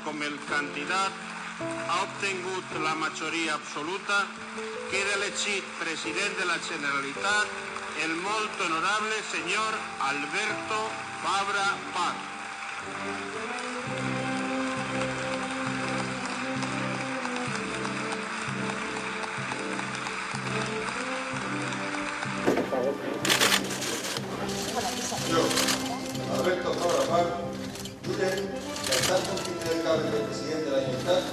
com el candidat ha obtingut la majoria absoluta, queda elegit president de la Generalitat el molt honorable senyor Alberto Fabra Part. Jo, Alberto Fabra Part, jure que en tant com tindré el càrrec de president de la Generalitat,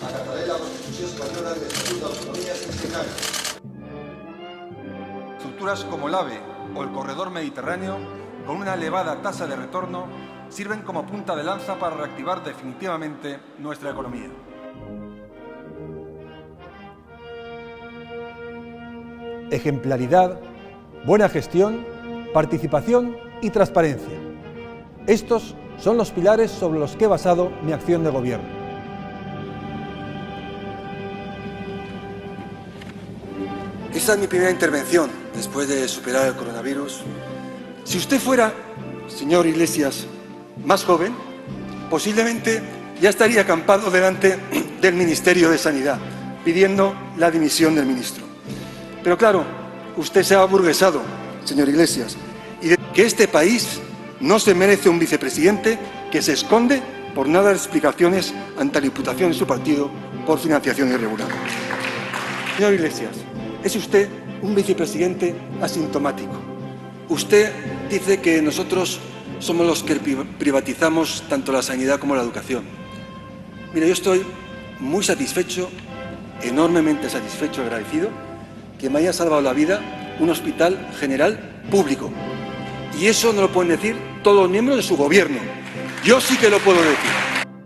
acataré la Constitució espanyola de l'Estatut d'Autonomía sense canvi. Estructuras como el AVE o el corredor mediterráneo, con una elevada tasa de retorno, sirven como punta de lanza para reactivar definitivamente nuestra economía. Ejemplaridad, buena gestión, participación y transparencia. Estos son los pilares sobre los que he basado mi acción de gobierno. Esta es mi primera intervención después de superar el coronavirus. Si usted fuera, señor Iglesias, más joven, posiblemente ya estaría acampado delante del Ministerio de Sanidad, pidiendo la dimisión del ministro. Pero claro, usted se ha aburguesado, señor Iglesias, y que este país no se merece un vicepresidente que se esconde por no dar explicaciones ante la imputación de su partido por financiación irregular. Señor Iglesias, es usted un vicepresidente asintomático. Usted dice que nosotros somos los que privatizamos tanto la sanidad como la educación. Mire, yo estoy muy satisfecho, enormemente satisfecho y agradecido que me haya salvado la vida un hospital general público. Y eso no lo pueden decir todos los miembros de su gobierno. Yo sí que lo puedo decir.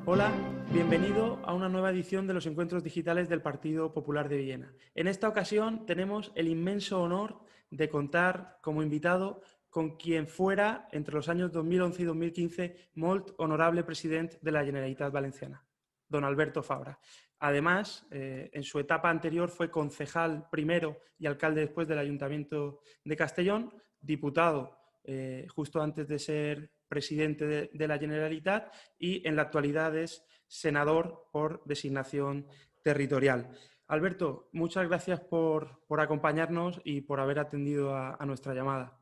Hola, bienvenido a una nueva edición de los encuentros digitales del Partido Popular de Villena. En esta ocasión tenemos el inmenso honor de contar como invitado con quien fuera, entre los años 2011 y 2015, molt honorable president de la Generalitat Valenciana, don Alberto Fabra. Además, en su etapa anterior fue concejal primero y alcalde después del Ayuntamiento de Castellón, diputado justo antes de ser presidente de la Generalitat y en la actualidad es senador por designación territorial. Alberto, muchas gracias por acompañarnos y por haber atendido a nuestra llamada.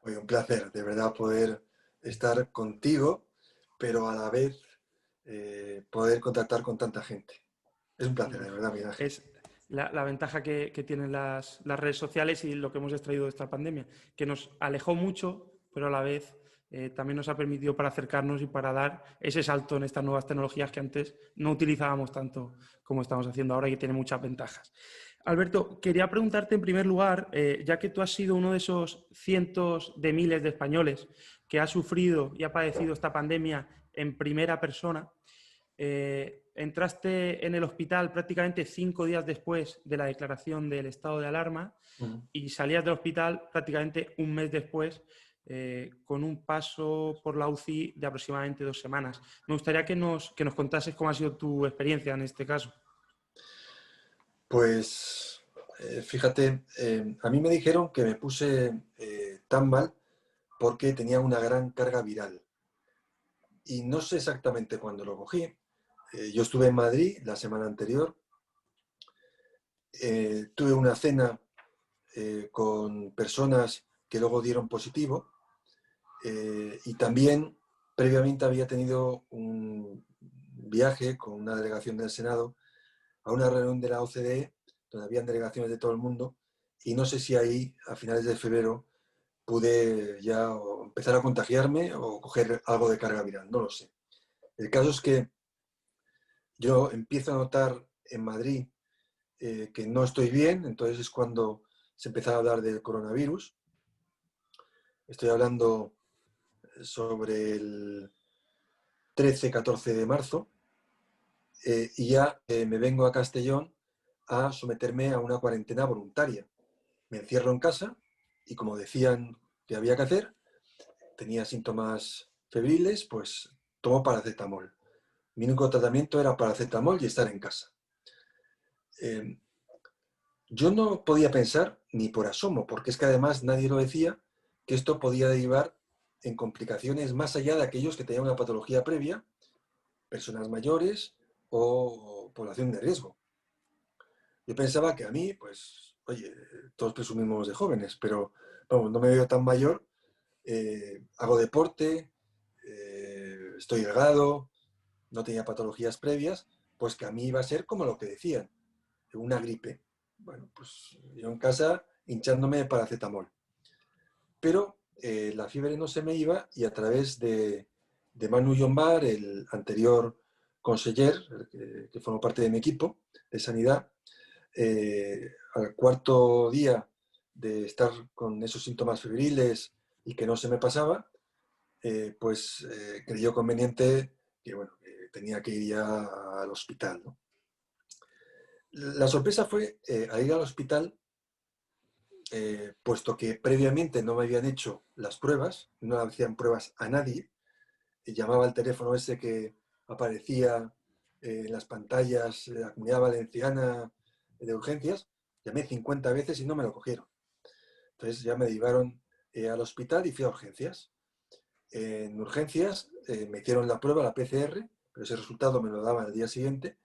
Oye, un placer, de verdad, poder estar contigo, pero a la vez poder contactar con tanta gente. Es un placer, de verdad, Miguel Ángel. Es la ventaja que tienen las redes sociales y lo que hemos extraído de esta pandemia, que nos alejó mucho, pero a la vez también nos ha permitido para acercarnos y para dar ese salto en estas nuevas tecnologías que antes no utilizábamos tanto como estamos haciendo ahora y que tiene muchas ventajas. Alberto, quería preguntarte en primer lugar, ya que tú has sido uno de esos cientos de miles de españoles que ha sufrido y ha padecido esta pandemia en primera persona, entraste en el hospital prácticamente 5 días después de la declaración del estado de alarma y salías del hospital prácticamente un mes después con un paso por la UCI de aproximadamente 2 semanas. Me gustaría que nos contases cómo ha sido tu experiencia en este caso. Pues fíjate, a mí me dijeron que me puse tan mal porque tenía una gran carga viral. Y no sé exactamente cuándo lo cogí. Yo estuve en Madrid la semana anterior. Tuve una cena con personas que luego dieron positivo. Y también previamente había tenido un viaje con una delegación del Senado a una reunión de la OCDE, donde habían delegaciones de todo el mundo, y no sé si ahí, a finales de febrero, pude ya empezar a contagiarme o coger algo de carga viral, no lo sé. El caso es que yo empiezo a notar en Madrid que no estoy bien, entonces es cuando se empezó a hablar del coronavirus. Estoy hablando sobre el 13-14 de marzo, y ya me vengo a Castellón a someterme a una cuarentena voluntaria. Me encierro en casa y como decían que había que hacer, tenía síntomas febriles, pues tomo paracetamol. Mi único tratamiento era paracetamol y estar en casa. Yo no podía pensar ni por asomo, porque es que además nadie lo decía, que esto podía derivar en complicaciones más allá de aquellos que tenían una patología previa personas mayores o población de riesgo. Yo pensaba que a mí, pues, oye, todos presumimos de jóvenes, pero vamos, no me veo tan mayor, hago deporte, estoy delgado, no tenía patologías previas, pues que a mí iba a ser como lo que decían, una gripe. Bueno, pues yo en casa hinchándome de paracetamol. Pero la fiebre no se me iba y a través de Manu Llombar, el anterior conseller, que formó parte de mi equipo de sanidad, al cuarto día de estar con esos síntomas febriles y que no se me pasaba, pues creyó conveniente que, bueno, tenía que ir ya al hospital, ¿no? La sorpresa fue al ir al hospital, puesto que previamente no me habían hecho las pruebas, no hacían pruebas a nadie, y llamaba al teléfono ese que aparecía en las pantallas de la Comunidad Valenciana de urgencias, llamé 50 veces y no me lo cogieron. Entonces ya me llevaron al hospital y fui a urgencias. En urgencias me hicieron la prueba, la PCR, pero ese resultado me lo daban al día siguiente,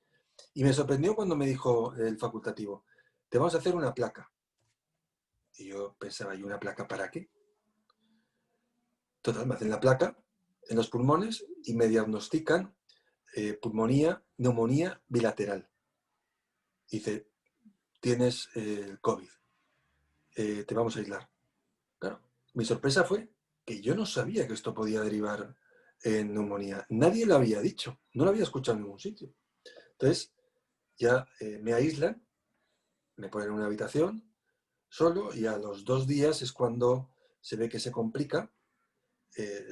y me sorprendió cuando me dijo el facultativo, te vamos a hacer una placa. Y yo pensaba, ¿y una placa para qué? Total, me hacen la placa en los pulmones y me diagnostican neumonía bilateral. Dice, tienes el COVID, te vamos a aislar. Claro, mi sorpresa fue que yo no sabía que esto podía derivar en neumonía. Nadie lo había dicho, no lo había escuchado en ningún sitio. Entonces, ya me aíslan, me ponen en una habitación solo y a los 2 días es cuando se ve que se complica.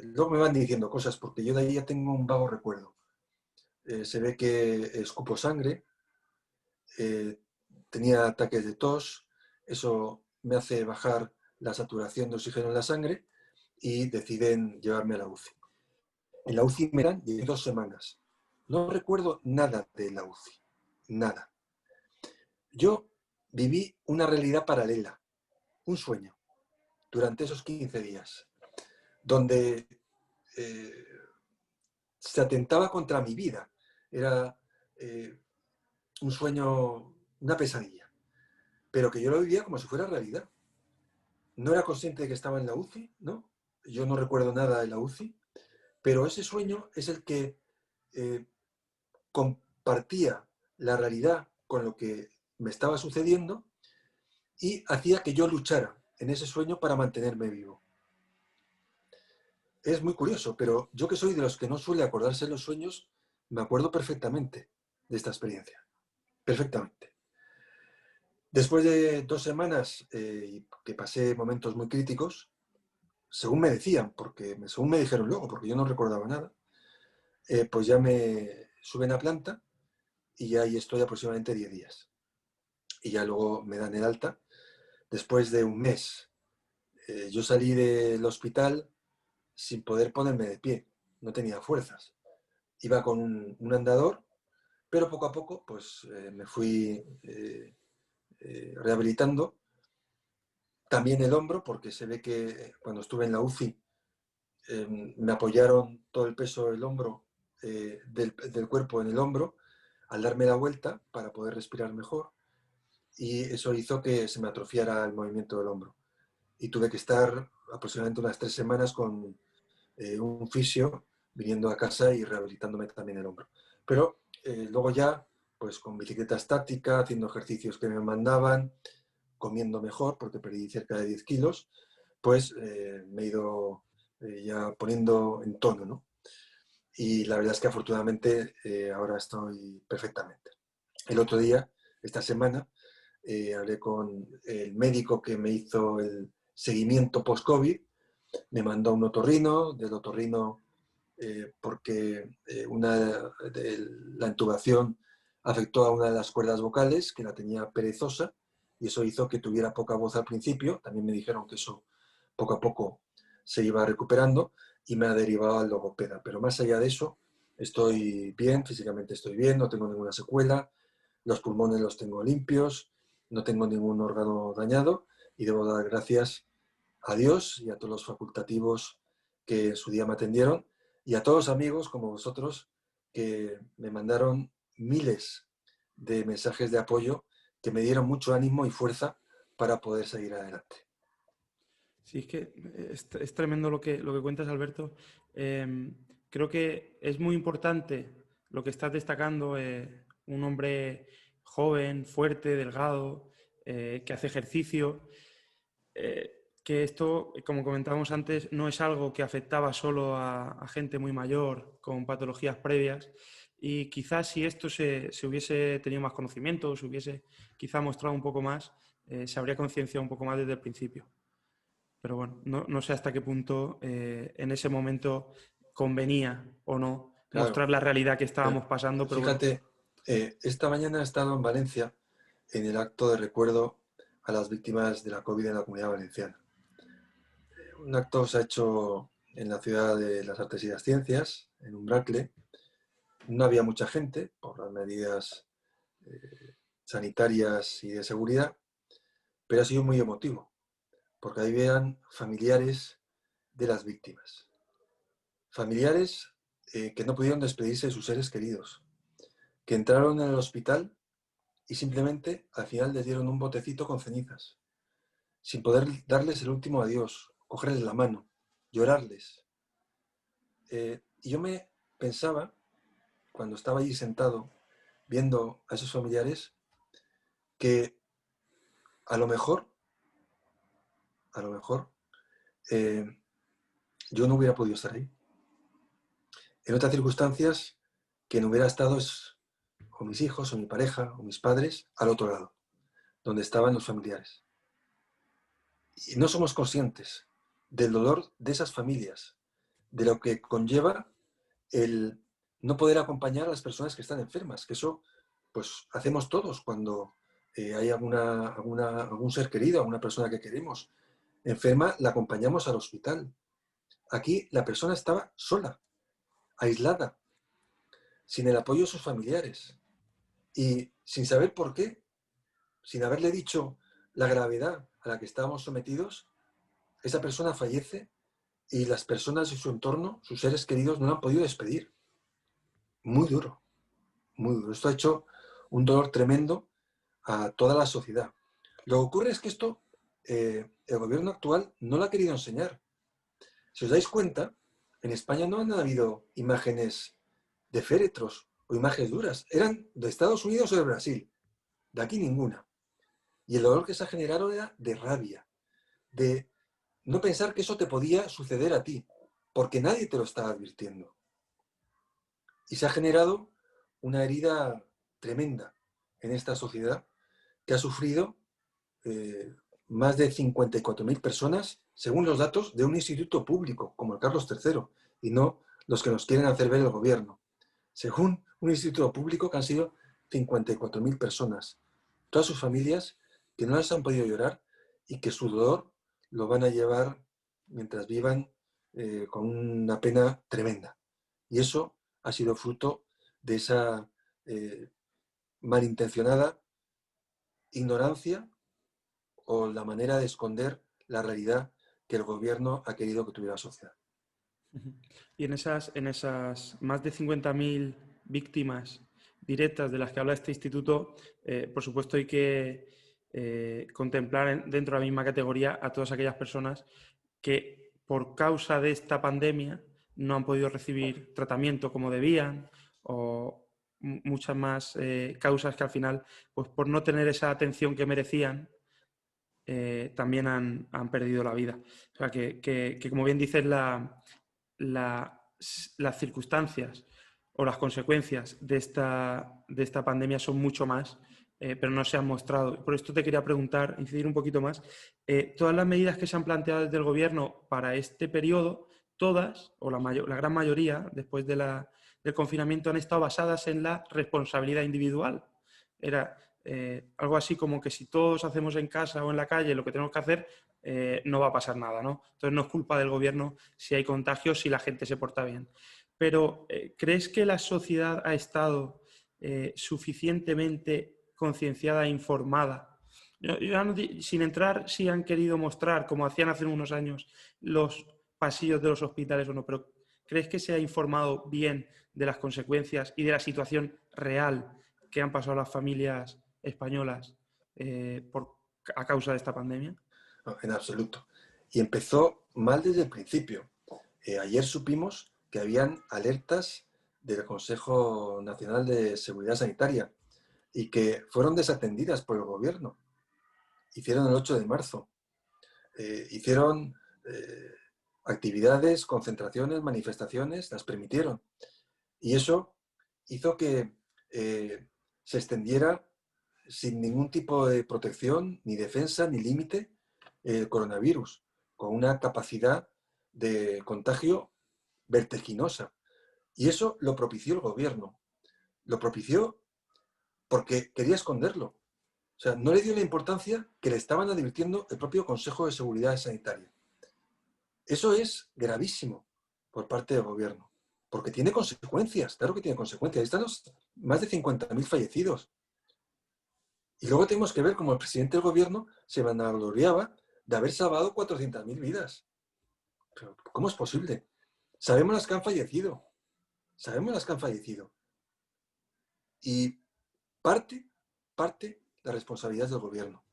Luego me van diciendo cosas porque yo de ahí ya tengo un vago recuerdo. Se ve que escupo sangre, tenía ataques de tos, eso me hace bajar la saturación de oxígeno en la sangre y deciden llevarme a la UCI. En la UCI me dan 2 semanas. No recuerdo nada de la UCI, nada. Yo viví una realidad paralela, un sueño, durante esos 15 días, donde se atentaba contra mi vida. Era un sueño, una pesadilla, pero que yo lo vivía como si fuera realidad. No era consciente de que estaba en la UCI, ¿no? Yo no recuerdo nada de la UCI, pero ese sueño es el que compartía la realidad con lo que me estaba sucediendo y hacía que yo luchara en ese sueño para mantenerme vivo. Es muy curioso, pero yo que soy de los que no suele acordarse de los sueños, me acuerdo perfectamente de esta experiencia. Perfectamente. Después de 2 semanas que pasé momentos muy críticos, según me decían, según me dijeron luego, porque yo no recordaba nada, pues ya me suben a planta y ya ahí estoy aproximadamente 10 días. Y ya luego me dan el alta. Después de un mes, yo salí del hospital sin poder ponerme de pie, no tenía fuerzas. Iba con un andador, pero poco a poco pues, me fui rehabilitando. También el hombro, porque se ve que cuando estuve en la UCI me apoyaron todo el peso del hombro, del cuerpo en el hombro, al darme la vuelta para poder respirar mejor, y eso hizo que se me atrofiara el movimiento del hombro. Y tuve que estar aproximadamente unas 3 semanas con un fisio viniendo a casa y rehabilitándome también el hombro. Pero luego ya, pues con bicicleta estática, haciendo ejercicios que me mandaban, comiendo mejor, porque perdí cerca de 10 kilos, pues me he ido ya poniendo en tono, ¿no? Y la verdad es que afortunadamente ahora estoy perfectamente. El otro día, esta semana, hablé con el médico que me hizo el seguimiento post-COVID, me mandó un otorrino, del otorrino porque la intubación afectó a una de las cuerdas vocales, que la tenía perezosa, y eso hizo que tuviera poca voz al principio. También me dijeron que eso poco a poco se iba recuperando y me ha derivado al logopeda. Pero más allá de eso, estoy bien, físicamente estoy bien, no tengo ninguna secuela, los pulmones los tengo limpios, no tengo ningún órgano dañado y debo dar gracias a Dios y a todos los facultativos que en su día me atendieron y a todos los amigos como vosotros que me mandaron miles de mensajes de apoyo que me dieron mucho ánimo y fuerza para poder seguir adelante. Sí, es que es tremendo lo que cuentas, Alberto. Creo que es muy importante lo que estás destacando, un hombre joven, fuerte, delgado, que hace ejercicio, que esto, como comentábamos antes, no es algo que afectaba solo a gente muy mayor con patologías previas, y quizás si esto se hubiese tenido más conocimiento, se hubiese quizá mostrado un poco más, se habría concienciado un poco más desde el principio. Pero bueno, no sé hasta qué punto en ese momento convenía o no Claro, mostrar la realidad que estábamos pasando, pero bueno. fíjate, esta mañana he estado en Valencia en el acto de recuerdo a las víctimas de la COVID en la Comunidad Valenciana. Un acto se ha hecho en la Ciudad de las Artes y las Ciencias, en Umbracle. No había mucha gente por las medidas sanitarias y de seguridad, pero ha sido muy emotivo, porque ahí vean familiares de las víctimas. Familiares que no pudieron despedirse de sus seres queridos, que entraron en el hospital y simplemente al final les dieron un botecito con cenizas, sin poder darles el último adiós, cogerles la mano, llorarles. Y yo me pensaba, cuando estaba allí sentado, viendo a esos familiares, que a lo mejor, yo no hubiera podido estar ahí. En otras circunstancias, quien hubiera estado es o mis hijos, o mi pareja, o mis padres, al otro lado, donde estaban los familiares. Y no somos conscientes del dolor de esas familias, de lo que conlleva el no poder acompañar a las personas que están enfermas, que eso pues hacemos todos cuando hay algún ser querido, alguna persona que queremos enferma, la acompañamos al hospital. Aquí la persona estaba sola, aislada, sin el apoyo de sus familiares y sin saber por qué, sin haberle dicho la gravedad a la que estábamos sometidos, esa persona fallece y las personas de su entorno, sus seres queridos, no la han podido despedir. Muy duro, muy duro. Esto ha hecho un dolor tremendo a toda la sociedad. Lo que ocurre es que esto el gobierno actual no lo ha querido enseñar. Si os dais cuenta, en España no han habido imágenes de féretros o imágenes duras. Eran de Estados Unidos o de Brasil. De aquí ninguna. Y el dolor que se ha generado era de rabia, de no pensar que eso te podía suceder a ti, porque nadie te lo estaba advirtiendo. Y se ha generado una herida tremenda en esta sociedad que ha sufrido más de 54.000 personas, según los datos de un instituto público, como el Carlos III, y no los que nos quieren hacer ver el gobierno. Según un instituto público que han sido 54.000 personas, todas sus familias que no las han podido llorar y que su dolor lo van a llevar mientras vivan con una pena tremenda. Y eso ha sido fruto de esa malintencionada ignorancia o la manera de esconder la realidad que el gobierno ha querido que tuviera la sociedad. Y en esas más de 50.000 víctimas directas de las que habla este instituto, por supuesto hay que contemplar dentro de la misma categoría a todas aquellas personas que por causa de esta pandemia no han podido recibir tratamiento como debían, o muchas más causas que al final, pues por no tener esa atención que merecían, también han perdido la vida. O sea, que como bien dices, las circunstancias o las consecuencias de esta pandemia son mucho más, pero no se han mostrado. Por esto te quería preguntar, incidir un poquito más, todas las medidas que se han planteado desde el gobierno para este periodo, todas, o la gran mayoría, después del confinamiento, han estado basadas en la responsabilidad individual. Era algo así como que si todos hacemos en casa o en la calle lo que tenemos que hacer, no va a pasar nada, ¿no? Entonces no es culpa del gobierno si hay contagios, si la gente se porta bien. Pero ¿crees que la sociedad ha estado suficientemente concienciada e informada? Sin entrar si han querido mostrar, como hacían hace unos años, los pasillos de los hospitales o no, pero ¿Crees que se ha informado bien de las consecuencias y de la situación real que han pasado las familias españolas a causa de esta pandemia? No, en absoluto. Y empezó mal desde el principio. Ayer supimos que habían alertas del Consejo Nacional de Seguridad Sanitaria y que fueron desatendidas por el gobierno. Hicieron el 8 de marzo. Hicieron actividades, concentraciones, manifestaciones, las permitieron. Y eso hizo que se extendiera sin ningún tipo de protección, ni defensa, ni límite el coronavirus, con una capacidad de contagio vertiginosa. Y eso lo propició el gobierno. Lo propició porque quería esconderlo. O sea, no le dio la importancia que le estaban advirtiendo el propio Consejo de Seguridad Sanitaria. Eso es gravísimo por parte del gobierno, porque tiene consecuencias, claro que tiene consecuencias. Ahí están los más de 50.000 fallecidos. Y luego tenemos que ver cómo el presidente del gobierno se vanagloriaba de haber salvado 400.000 vidas. Pero ¿cómo es posible? Sabemos las que han fallecido. Sabemos las que han fallecido. Y parte la responsabilidad del gobierno.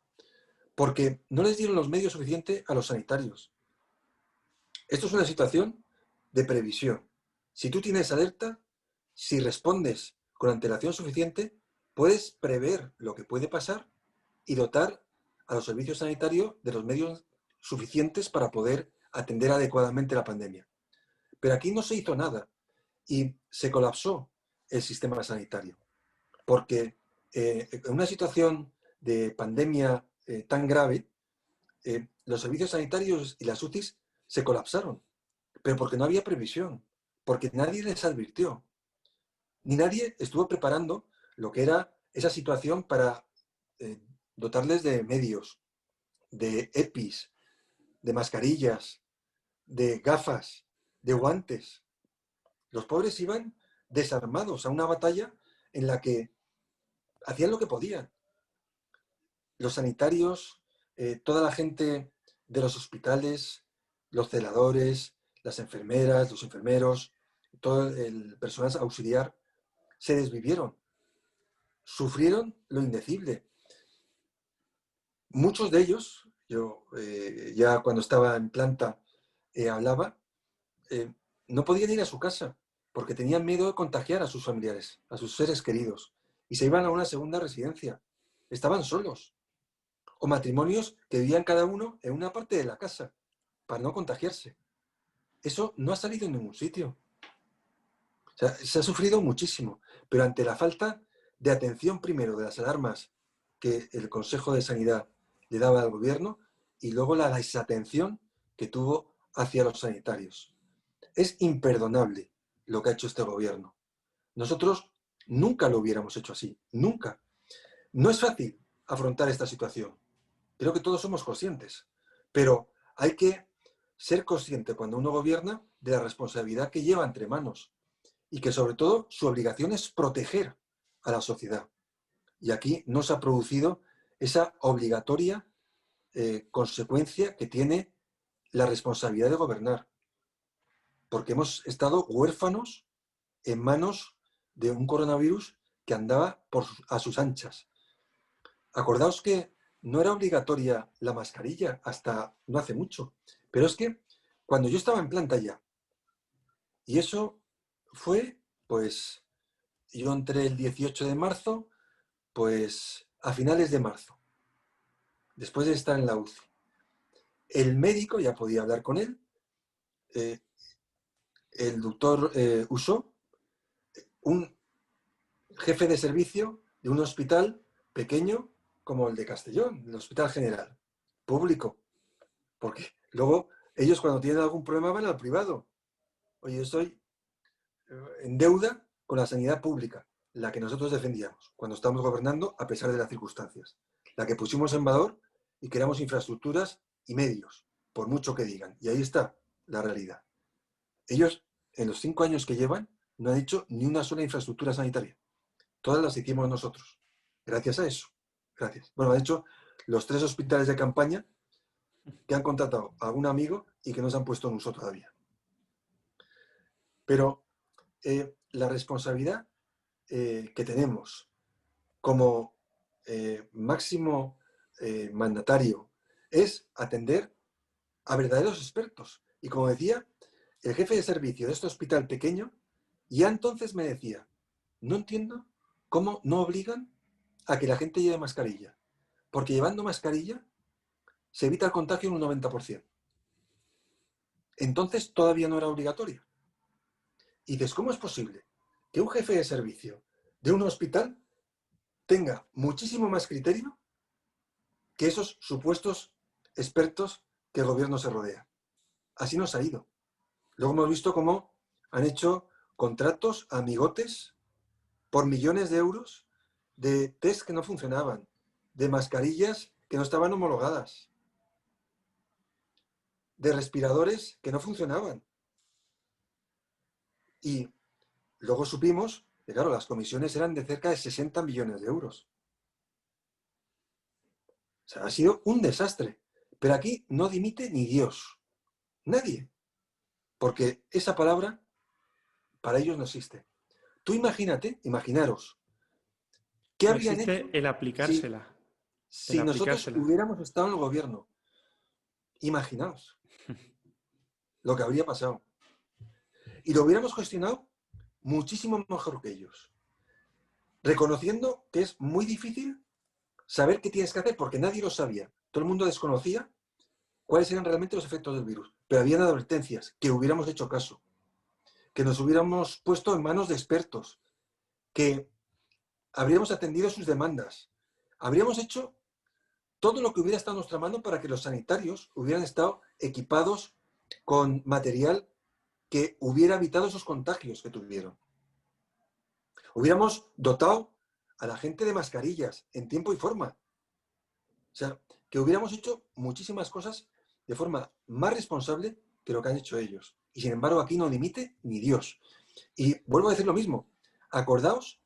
Porque no les dieron los medios suficientes a los sanitarios. Esto es una situación de previsión. Si tú tienes alerta, si respondes con antelación suficiente, puedes prever lo que puede pasar y dotar a los servicios sanitarios de los medios suficientes para poder atender adecuadamente la pandemia. Pero aquí no se hizo nada y se colapsó el sistema sanitario. Porque en una situación de pandemia tan grave, los servicios sanitarios y las UCIs se colapsaron, pero porque no había previsión, porque nadie les advirtió, ni nadie estuvo preparando lo que era esa situación para dotarles de medios, de EPIs, de mascarillas, de gafas, de guantes. Los pobres iban desarmados a una batalla en la que hacían lo que podían. Los sanitarios, toda la gente de los hospitales, los celadores, las enfermeras, los enfermeros, todo el personal auxiliar, se desvivieron. Sufrieron lo indecible. Muchos de ellos, yo ya cuando estaba en planta hablaba, no podían ir a su casa porque tenían miedo de contagiar a sus familiares, a sus seres queridos, y se iban a una segunda residencia. Estaban solos. O matrimonios que vivían cada uno en una parte de la casa para no contagiarse. Eso no ha salido en ningún sitio. O sea, se ha sufrido muchísimo, pero ante la falta de atención primero de las alarmas que el Consejo de Sanidad le daba al gobierno y luego la desatención que tuvo hacia los sanitarios. Es imperdonable lo que ha hecho este gobierno. Nosotros nunca lo hubiéramos hecho así, nunca. No es fácil afrontar esta situación. Creo que todos somos conscientes, pero hay que ser consciente cuando uno gobierna de la responsabilidad que lleva entre manos y que sobre todo su obligación es proteger a la sociedad. Y aquí no se ha producido esa obligatoria consecuencia que tiene la responsabilidad de gobernar, porque hemos estado huérfanos en manos de un coronavirus que andaba a sus anchas. Acordaos que no era obligatoria la mascarilla hasta no hace mucho, pero es que cuando yo estaba en planta ya, y eso fue, pues, yo entré el 18 de marzo, pues a finales de marzo, después de estar en la UCI. El médico, ya podía hablar con él, el doctor Usó, un jefe de servicio de un hospital pequeño como el de Castellón, el Hospital General, público, porque luego ellos cuando tienen algún problema van al privado. Oye, yo estoy en deuda con la sanidad pública, la que nosotros defendíamos cuando estábamos gobernando a pesar de las circunstancias, la que pusimos en valor y creamos infraestructuras y medios, por mucho que digan. Y ahí está la realidad. Ellos, en los 5 años que llevan, no han hecho ni una sola infraestructura sanitaria. Todas las hicimos nosotros. Gracias a eso. Gracias. Bueno, han hecho los 3 hospitales de campaña que han contratado a algún amigo y que no se han puesto en uso todavía. Pero la responsabilidad que tenemos como máximo mandatario es atender a verdaderos expertos. Y como decía, el jefe de servicio de este hospital pequeño ya entonces me decía, no entiendo cómo no obligan a que la gente lleve mascarilla, porque llevando mascarilla se evita el contagio en un 90%. Entonces todavía no era obligatoria. Y dices, ¿cómo es posible que un jefe de servicio de un hospital tenga muchísimo más criterio que esos supuestos expertos que el gobierno se rodea? Así nos ha ido. Luego hemos visto cómo han hecho contratos a amigotes por millones de euros de test que no funcionaban, de mascarillas que no estaban homologadas, de respiradores que no funcionaban. Y luego supimos que, claro, las comisiones eran de cerca de 60 millones de euros. O sea, ha sido un desastre. Pero aquí no dimite ni Dios. Nadie. Porque esa palabra para ellos no existe. Tú imaginaros, ¿qué No habrían existe hecho el aplicársela. si nosotros hubiéramos estado en el gobierno? Imaginaos lo que habría pasado. Y lo hubiéramos gestionado muchísimo mejor que ellos. Reconociendo que es muy difícil saber qué tienes que hacer, porque nadie lo sabía. Todo el mundo desconocía cuáles eran realmente los efectos del virus. Pero habían advertencias, que hubiéramos hecho caso, que nos hubiéramos puesto en manos de expertos, que habríamos atendido sus demandas, habríamos hecho todo lo que hubiera estado en nuestra mano para que los sanitarios hubieran estado equipados con material que hubiera evitado esos contagios que tuvieron. Hubiéramos dotado a la gente de mascarillas en tiempo y forma. O sea, que hubiéramos hecho muchísimas cosas de forma más responsable que lo que han hecho ellos. Y sin embargo, aquí no limite ni Dios. Y vuelvo a decir lo mismo. Acordaos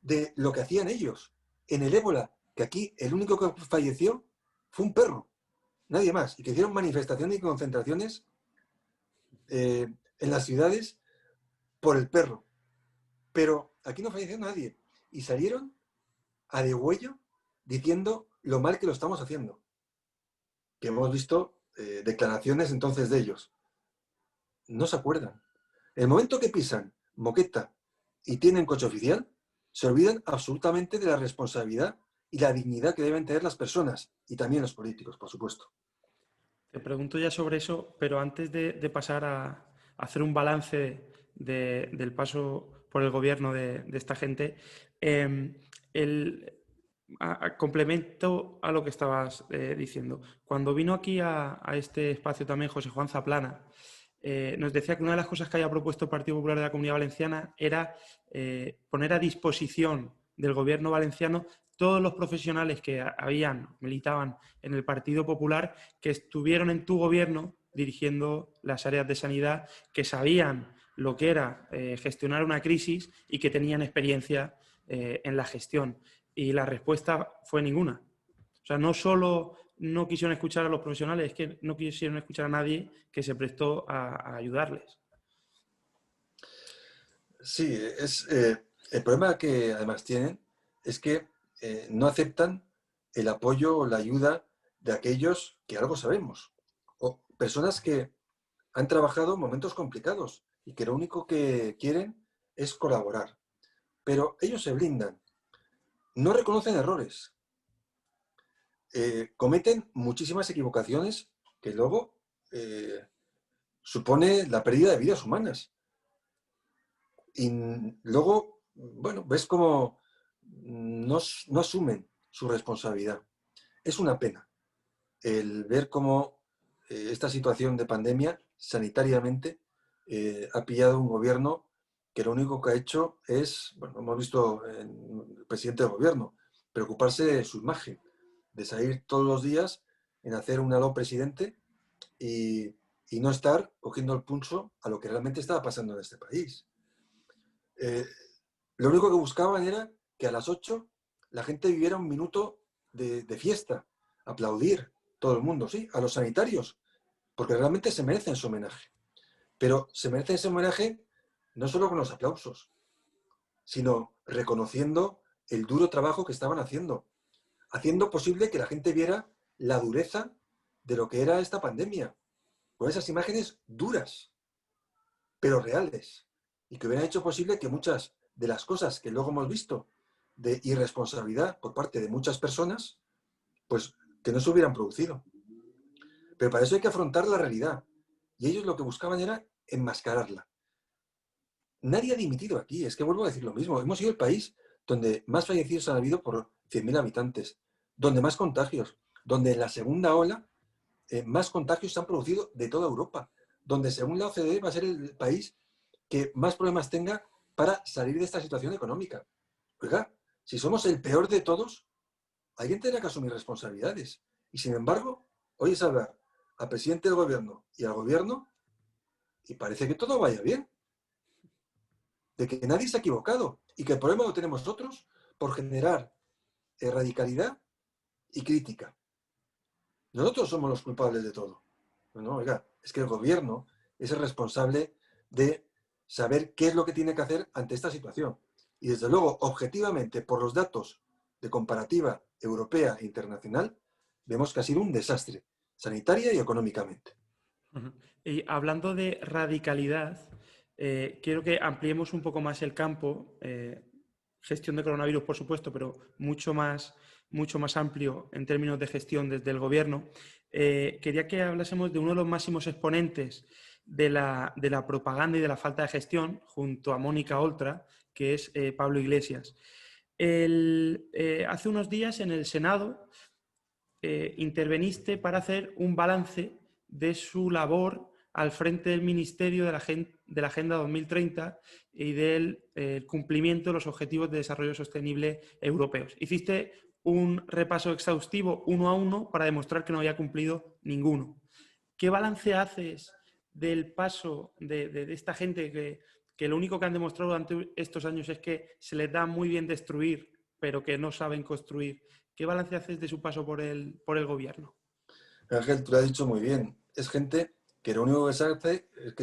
de lo que hacían ellos. En el ébola, que aquí el único que falleció fue un perro. Nadie más. Y que hicieron manifestaciones y concentraciones en las ciudades por el perro. Pero aquí no falleció nadie. Y salieron a degüello diciendo lo mal que lo estamos haciendo. Que hemos visto declaraciones entonces de ellos. No se acuerdan. El momento que pisan moqueta y tienen coche oficial, se olvidan absolutamente de la responsabilidad y la dignidad que deben tener las personas y también los políticos, por supuesto. Te pregunto ya sobre eso, pero antes de pasar a hacer un balance del paso por el gobierno de esta gente, complemento a lo que estabas diciendo. Cuando vino aquí a este espacio también José Juan Zaplana, nos decía que una de las cosas que había propuesto el Partido Popular de la Comunidad Valenciana era poner a disposición del gobierno valenciano todos los profesionales que militaban en el Partido Popular, que estuvieron en tu gobierno dirigiendo las áreas de sanidad, que sabían lo que era gestionar una crisis y que tenían experiencia en la gestión. Y la respuesta fue ninguna. O sea, no solo no quisieron escuchar a los profesionales, es que no quisieron escuchar a nadie que se prestó a ayudarles. Sí, el problema que además tienen es que no aceptan el apoyo o la ayuda de aquellos que algo sabemos, o personas que han trabajado en momentos complicados y que lo único que quieren es colaborar. Pero ellos se blindan, no reconocen errores, cometen muchísimas equivocaciones que luego supone la pérdida de vidas humanas. Y luego, bueno, ves cómo no asumen su responsabilidad. Es una pena el ver cómo esta situación de pandemia sanitariamente ha pillado un gobierno que lo único que ha hecho es, bueno, hemos visto en el presidente del gobierno, preocuparse de su imagen, de salir todos los días en hacer un aló presidente y no estar cogiendo el pulso a lo que realmente estaba pasando en este país. Lo único que buscaban era que a las 8 la gente viviera un minuto de fiesta, aplaudir todo el mundo, sí, a los sanitarios, porque realmente se merecen su homenaje. Pero se merecen ese homenaje no solo con los aplausos, sino reconociendo el duro trabajo que estaban haciendo posible que la gente viera la dureza de lo que era esta pandemia, con esas imágenes duras, pero reales, y que hubieran hecho posible que muchas de las cosas que luego hemos visto de irresponsabilidad por parte de muchas personas, pues que no se hubieran producido. Pero para eso hay que afrontar la realidad, y ellos lo que buscaban era enmascararla. Nadie ha dimitido aquí, es que vuelvo a decir lo mismo. Hemos sido el país donde más fallecidos han habido por 100.000 habitantes, donde más contagios, donde en la segunda ola más contagios se han producido de toda Europa, donde según la OCDE va a ser el país que más problemas tenga para salir de esta situación económica. Oiga, si somos el peor de todos, alguien tendrá que asumir responsabilidades. Y sin embargo, hoy es hablar al presidente del gobierno y al gobierno y parece que todo vaya bien. De que nadie se ha equivocado y que el problema lo tenemos nosotros por generar radicalidad y crítica. Nosotros somos los culpables de todo. No, oiga, es que el gobierno es el responsable de saber qué es lo que tiene que hacer ante esta situación. Y desde luego, objetivamente, por los datos de comparativa europea e internacional, vemos que ha sido un desastre, sanitaria y económicamente. Y hablando de radicalidad, quiero que ampliemos un poco más el campo, gestión de coronavirus, por supuesto, pero mucho más amplio en términos de gestión desde el gobierno. Quería que hablásemos de uno de los máximos exponentes de la propaganda y de la falta de gestión, junto a Mónica Oltra, que es Pablo Iglesias. Hace unos días en el Senado interveniste para hacer un balance de su labor al frente del Ministerio de la Agenda 2030 y del cumplimiento de los Objetivos de Desarrollo Sostenible europeos. Hiciste un repaso exhaustivo uno a uno para demostrar que no había cumplido ninguno. ¿Qué balance haces del paso de esta gente que lo único que han demostrado durante estos años es que se les da muy bien destruir, pero que no saben construir? ¿Qué balance haces de su paso por el gobierno? Ángel, tú lo has dicho muy bien. Es gente que lo único que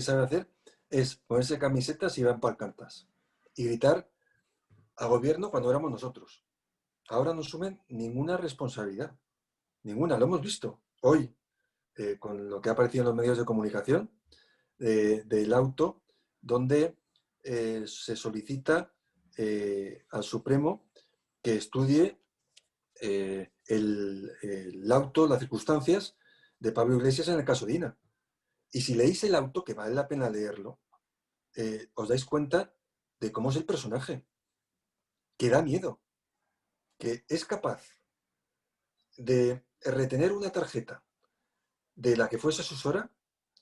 sabe hacer es ponerse camisetas y van palcantas y gritar al gobierno cuando éramos nosotros. Ahora no asumen ninguna responsabilidad, ninguna. Lo hemos visto hoy con lo que ha aparecido en los medios de comunicación del auto donde se solicita al Supremo que estudie el auto, las circunstancias de Pablo Iglesias en el caso Dina. Y si leéis el auto, que vale la pena leerlo, os dais cuenta de cómo es el personaje, que da miedo, que es capaz de retener una tarjeta de la que fuese asesora,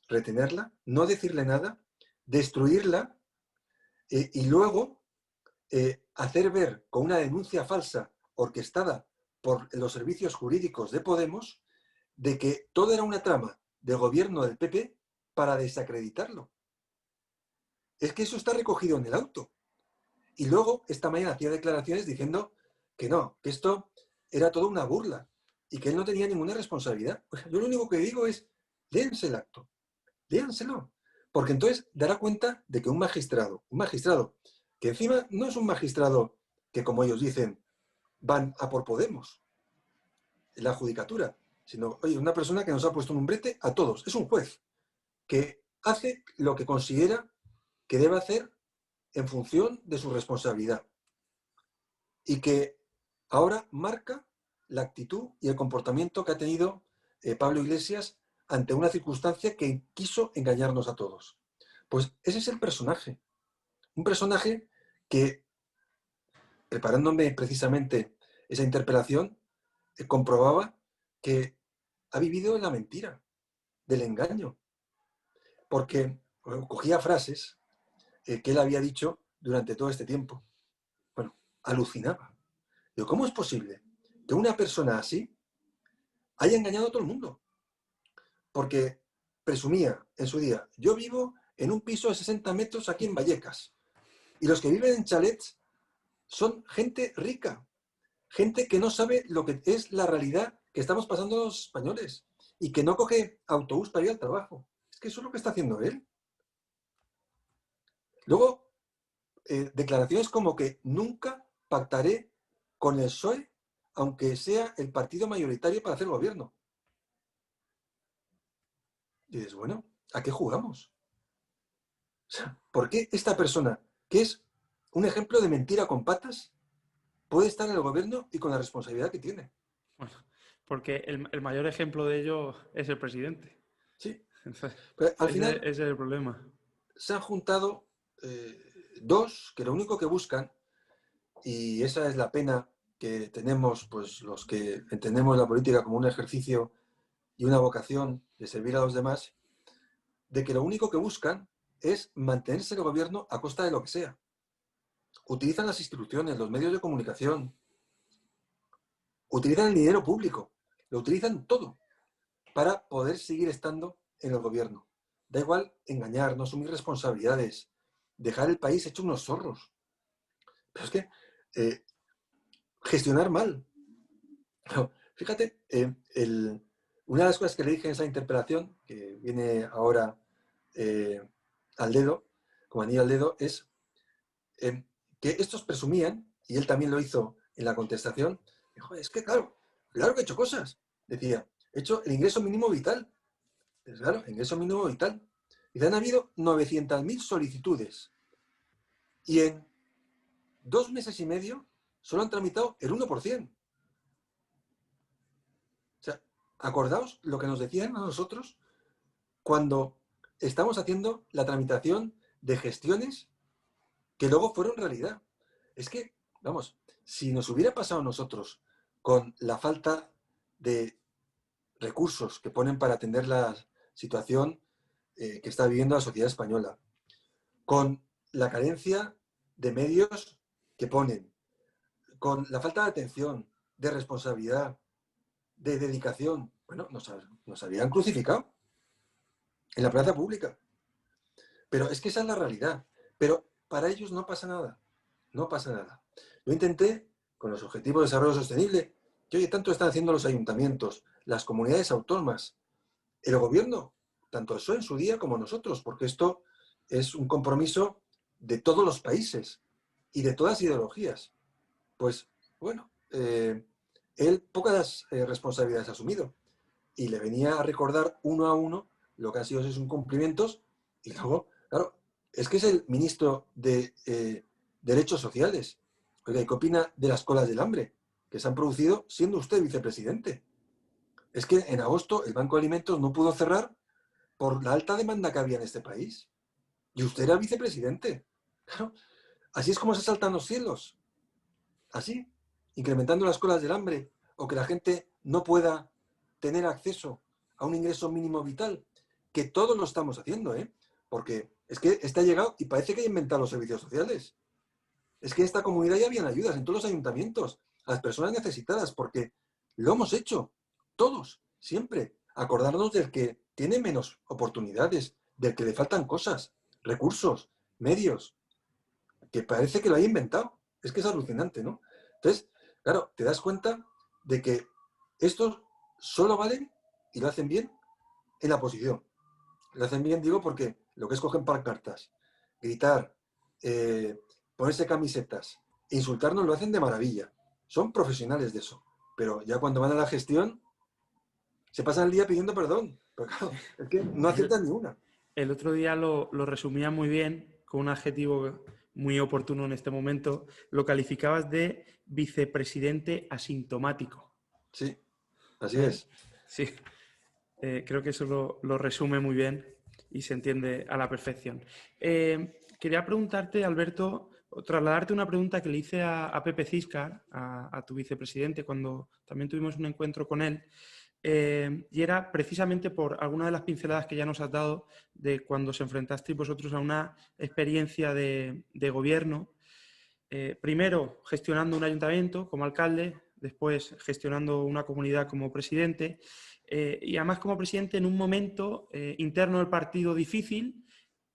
retenerla, no decirle nada, destruirla y luego hacer ver con una denuncia falsa orquestada por los servicios jurídicos de Podemos de que todo era una trama del gobierno del PP para desacreditarlo. Es que eso está recogido en el auto. Y luego, esta mañana hacía declaraciones diciendo que no, que esto era toda una burla y que él no tenía ninguna responsabilidad. Yo lo único que digo es, léanse el acto, léanselo. Porque entonces dará cuenta de que un magistrado que encima no es un magistrado que, como ellos dicen, van a por Podemos, en la judicatura, sino, oye, una persona que nos ha puesto un brete a todos. Es un juez que hace lo que considera que debe hacer en función de su responsabilidad y que ahora marca la actitud y el comportamiento que ha tenido Pablo Iglesias ante una circunstancia que quiso engañarnos a todos. Pues ese es el personaje. Un personaje que, preparándome precisamente esa interpelación, comprobaba que ha vivido en la mentira, del engaño, porque cogía frases que él había dicho durante todo este tiempo. Bueno, alucinaba. Digo, ¿cómo es posible que una persona así haya engañado a todo el mundo? Porque presumía en su día, yo vivo en un piso de 60 metros aquí en Vallecas, y los que viven en chalets son gente rica, gente que no sabe lo que es la realidad que estamos pasando los españoles y que no coge autobús para ir al trabajo. Es que eso es lo que está haciendo él. Luego, declaraciones como que nunca pactaré con el PSOE, aunque sea el partido mayoritario para hacer gobierno. Y dices, bueno, ¿a qué jugamos? O sea, ¿por qué esta persona, que es un ejemplo de mentira con patas, puede estar en el gobierno y con la responsabilidad que tiene? Bueno, porque el mayor ejemplo de ello es el presidente. Sí. Entonces, Pero al final ese es el problema. se han juntado dos que lo único que buscan, y esa es la pena que tenemos pues los que entendemos la política como un ejercicio y una vocación de servir a los demás, de que lo único que buscan es mantenerse en el gobierno a costa de lo que sea. Utilizan las instituciones, los medios de comunicación, utilizan el dinero público, lo utilizan todo para poder seguir estando en el gobierno. Da igual engañar, no asumir responsabilidades, dejar el país hecho unos zorros. Pero es que gestionar mal. Fíjate, una de las cosas que le dije en esa interpelación, que viene ahora al dedo, como anillo al dedo, es que estos presumían, y él también lo hizo en la contestación, dijo, es que claro que he hecho cosas. Decía, he hecho el ingreso mínimo vital. Pues claro, ingreso mínimo vital. Y han habido 900.000 solicitudes. Y en 2 meses y medio solo han tramitado el 1%. O sea, acordaos lo que nos decían a nosotros cuando estamos haciendo la tramitación de gestiones que luego fueron realidad. Es que, vamos, si nos hubiera pasado a nosotros con la falta de recursos que ponen para atender la situación que está viviendo la sociedad española, con la carencia de medios que ponen, con la falta de atención, de responsabilidad, de dedicación, bueno, nos habían crucificado en la plaza pública. Pero es que esa es la realidad. Pero para ellos no pasa nada. No pasa nada. Yo intenté, con los Objetivos de Desarrollo Sostenible, que oye, tanto están haciendo los ayuntamientos, las comunidades autónomas, el gobierno, tanto el PSOE en su día como nosotros, porque esto es un compromiso de todos los países y de todas las ideologías. Pues, bueno, él pocas responsabilidades ha asumido y le venía a recordar uno a uno lo que han sido sus incumplimientos y luego, claro, es que es el ministro de Derechos Sociales. Oiga, ¿y qué opina de las colas del hambre que se han producido siendo usted vicepresidente? Es que en agosto el Banco de Alimentos no pudo cerrar por la alta demanda que había en este país. Y usted era vicepresidente. Claro, así es como se saltan los cielos. Así, incrementando las colas del hambre o que la gente no pueda tener acceso a un ingreso mínimo vital, que todos lo estamos haciendo, ¿eh? Porque es que está llegado y parece que ha inventado los servicios sociales. Es que en esta comunidad ya habían ayudas en todos los ayuntamientos a las personas necesitadas, porque lo hemos hecho, todos, siempre. Acordarnos del que tiene menos oportunidades, del que le faltan cosas, recursos, medios, que parece que lo haya inventado. Es que es alucinante, ¿no? Entonces, claro, te das cuenta de que estos solo valen y lo hacen bien en la oposición. Lo hacen bien, digo, porque lo que escogen pancartas, gritar, ponerse camisetas, insultarnos, lo hacen de maravilla. Son profesionales de eso. Pero ya cuando van a la gestión, se pasan el día pidiendo perdón. Pero claro, es que no aciertan ni una. El otro día lo resumía muy bien con un adjetivo muy oportuno en este momento. Lo calificabas de vicepresidente asintomático. Sí, así es. Sí, creo que eso lo resume muy bien y se entiende a la perfección. Quería preguntarte, Alberto, o trasladarte una pregunta que le hice a Pepe Ciscar, a tu vicepresidente, cuando también tuvimos un encuentro con él. Y era precisamente por alguna de las pinceladas que ya nos has dado de cuando os enfrentasteis vosotros a una experiencia de gobierno, primero gestionando un ayuntamiento como alcalde, después gestionando una comunidad como presidente, y además como presidente en un momento interno del partido difícil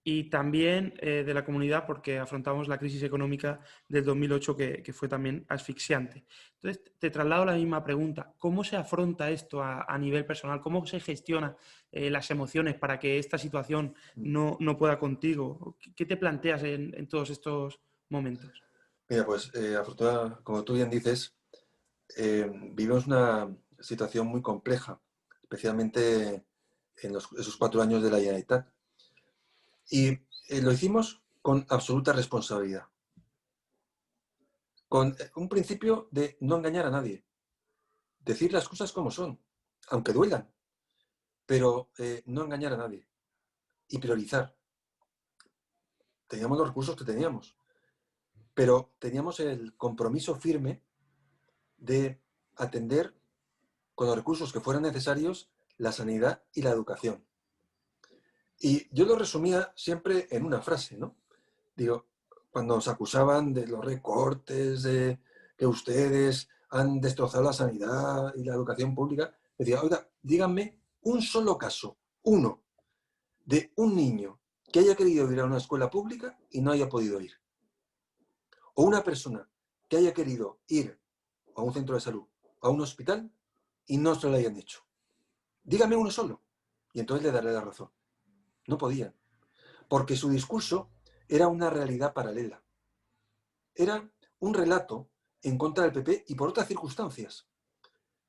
y también de la comunidad, porque afrontamos la crisis económica del 2008 que fue también asfixiante. Entonces, te traslado la misma pregunta. ¿Cómo se afronta esto a nivel personal? ¿Cómo se gestiona las emociones para que esta situación no pueda contigo? ¿Qué te planteas en todos estos momentos? Mira, pues afortunadamente, como tú bien dices, vivimos una situación muy compleja, especialmente en esos 4 años de la Generalitat. Y lo hicimos con absoluta responsabilidad, con un principio de no engañar a nadie, decir las cosas como son, aunque duelan, pero no engañar a nadie y priorizar. Teníamos los recursos que teníamos, pero teníamos el compromiso firme de atender con los recursos que fueran necesarios la sanidad y la educación. Y yo lo resumía siempre en una frase, ¿no? Digo, cuando nos acusaban de los recortes, de que ustedes han destrozado la sanidad y la educación pública, decía, oiga, díganme un solo caso, uno, de un niño que haya querido ir a una escuela pública y no haya podido ir. O una persona que haya querido ir a un centro de salud, a un hospital, y no se lo hayan hecho. Dígame uno solo. Y entonces le daré la razón. No podían. Porque su discurso era una realidad paralela. Era un relato en contra del PP y por otras circunstancias.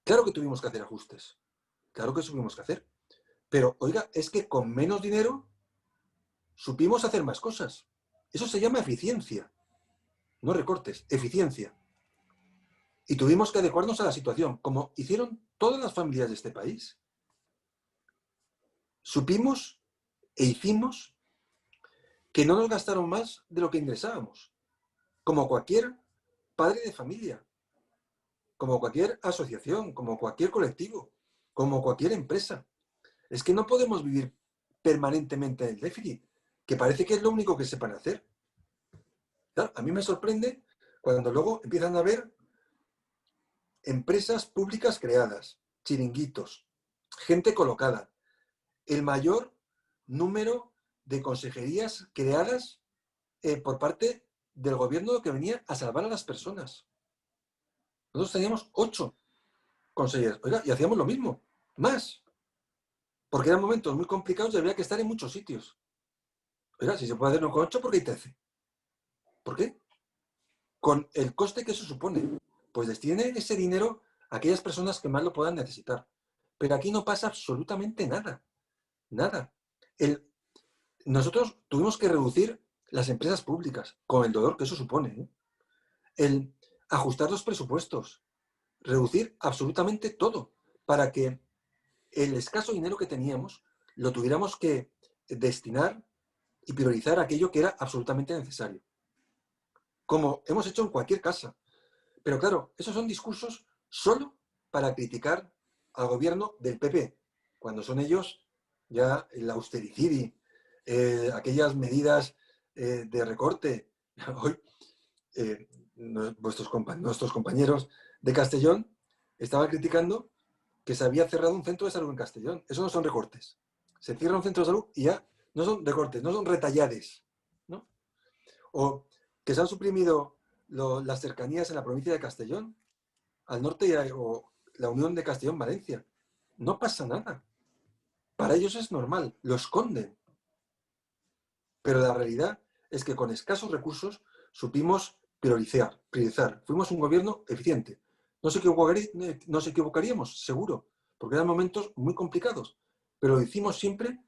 Claro que tuvimos que hacer ajustes. Claro que tuvimos que hacer. Pero, oiga, es que con menos dinero supimos hacer más cosas. Eso se llama eficiencia. No recortes, eficiencia. Y tuvimos que adecuarnos a la situación, como hicieron todas las familias de este país. Supimos e hicimos que no nos gastaron más de lo que ingresábamos, como cualquier padre de familia, como cualquier asociación, como cualquier colectivo, como cualquier empresa. Es que no podemos vivir permanentemente en el déficit, que parece que es lo único que sepan hacer. Claro, a mí me sorprende cuando luego empiezan a haber empresas públicas creadas, chiringuitos, gente colocada, el mayor número de consejerías creadas por parte del gobierno que venía a salvar a las personas. Nosotros teníamos 8 consejerías, oiga, y hacíamos lo mismo, más, porque eran momentos muy complicados y había que estar en muchos sitios. Oiga, si se puede hacer con 8, ¿por qué hay 13? ¿Por qué? Con el coste que eso supone, pues destinen ese dinero a aquellas personas que más lo puedan necesitar. Pero aquí no pasa absolutamente nada. Nada. Nosotros tuvimos que reducir las empresas públicas, con el dolor que eso supone. El ajustar los presupuestos, reducir absolutamente todo, para que el escaso dinero que teníamos lo tuviéramos que destinar y priorizar aquello que era absolutamente necesario. Como hemos hecho en cualquier casa. Pero claro, esos son discursos solo para criticar al gobierno del PP, cuando son ellos ya el austericidi, aquellas medidas de recorte. Hoy nuestros compañeros de Castellón estaban criticando que se había cerrado un centro de salud en Castellón. Eso no son recortes. Se cierra un centro de salud y ya no son recortes, no son retallades, ¿no? O que se han suprimido las cercanías en la provincia de Castellón, al norte, o la unión de Castellón-Valencia. No pasa nada. Para ellos es normal, lo esconden. Pero la realidad es que con escasos recursos supimos priorizar. Fuimos un gobierno eficiente. Nos equivocaríamos, seguro, porque eran momentos muy complicados, pero lo hicimos siempre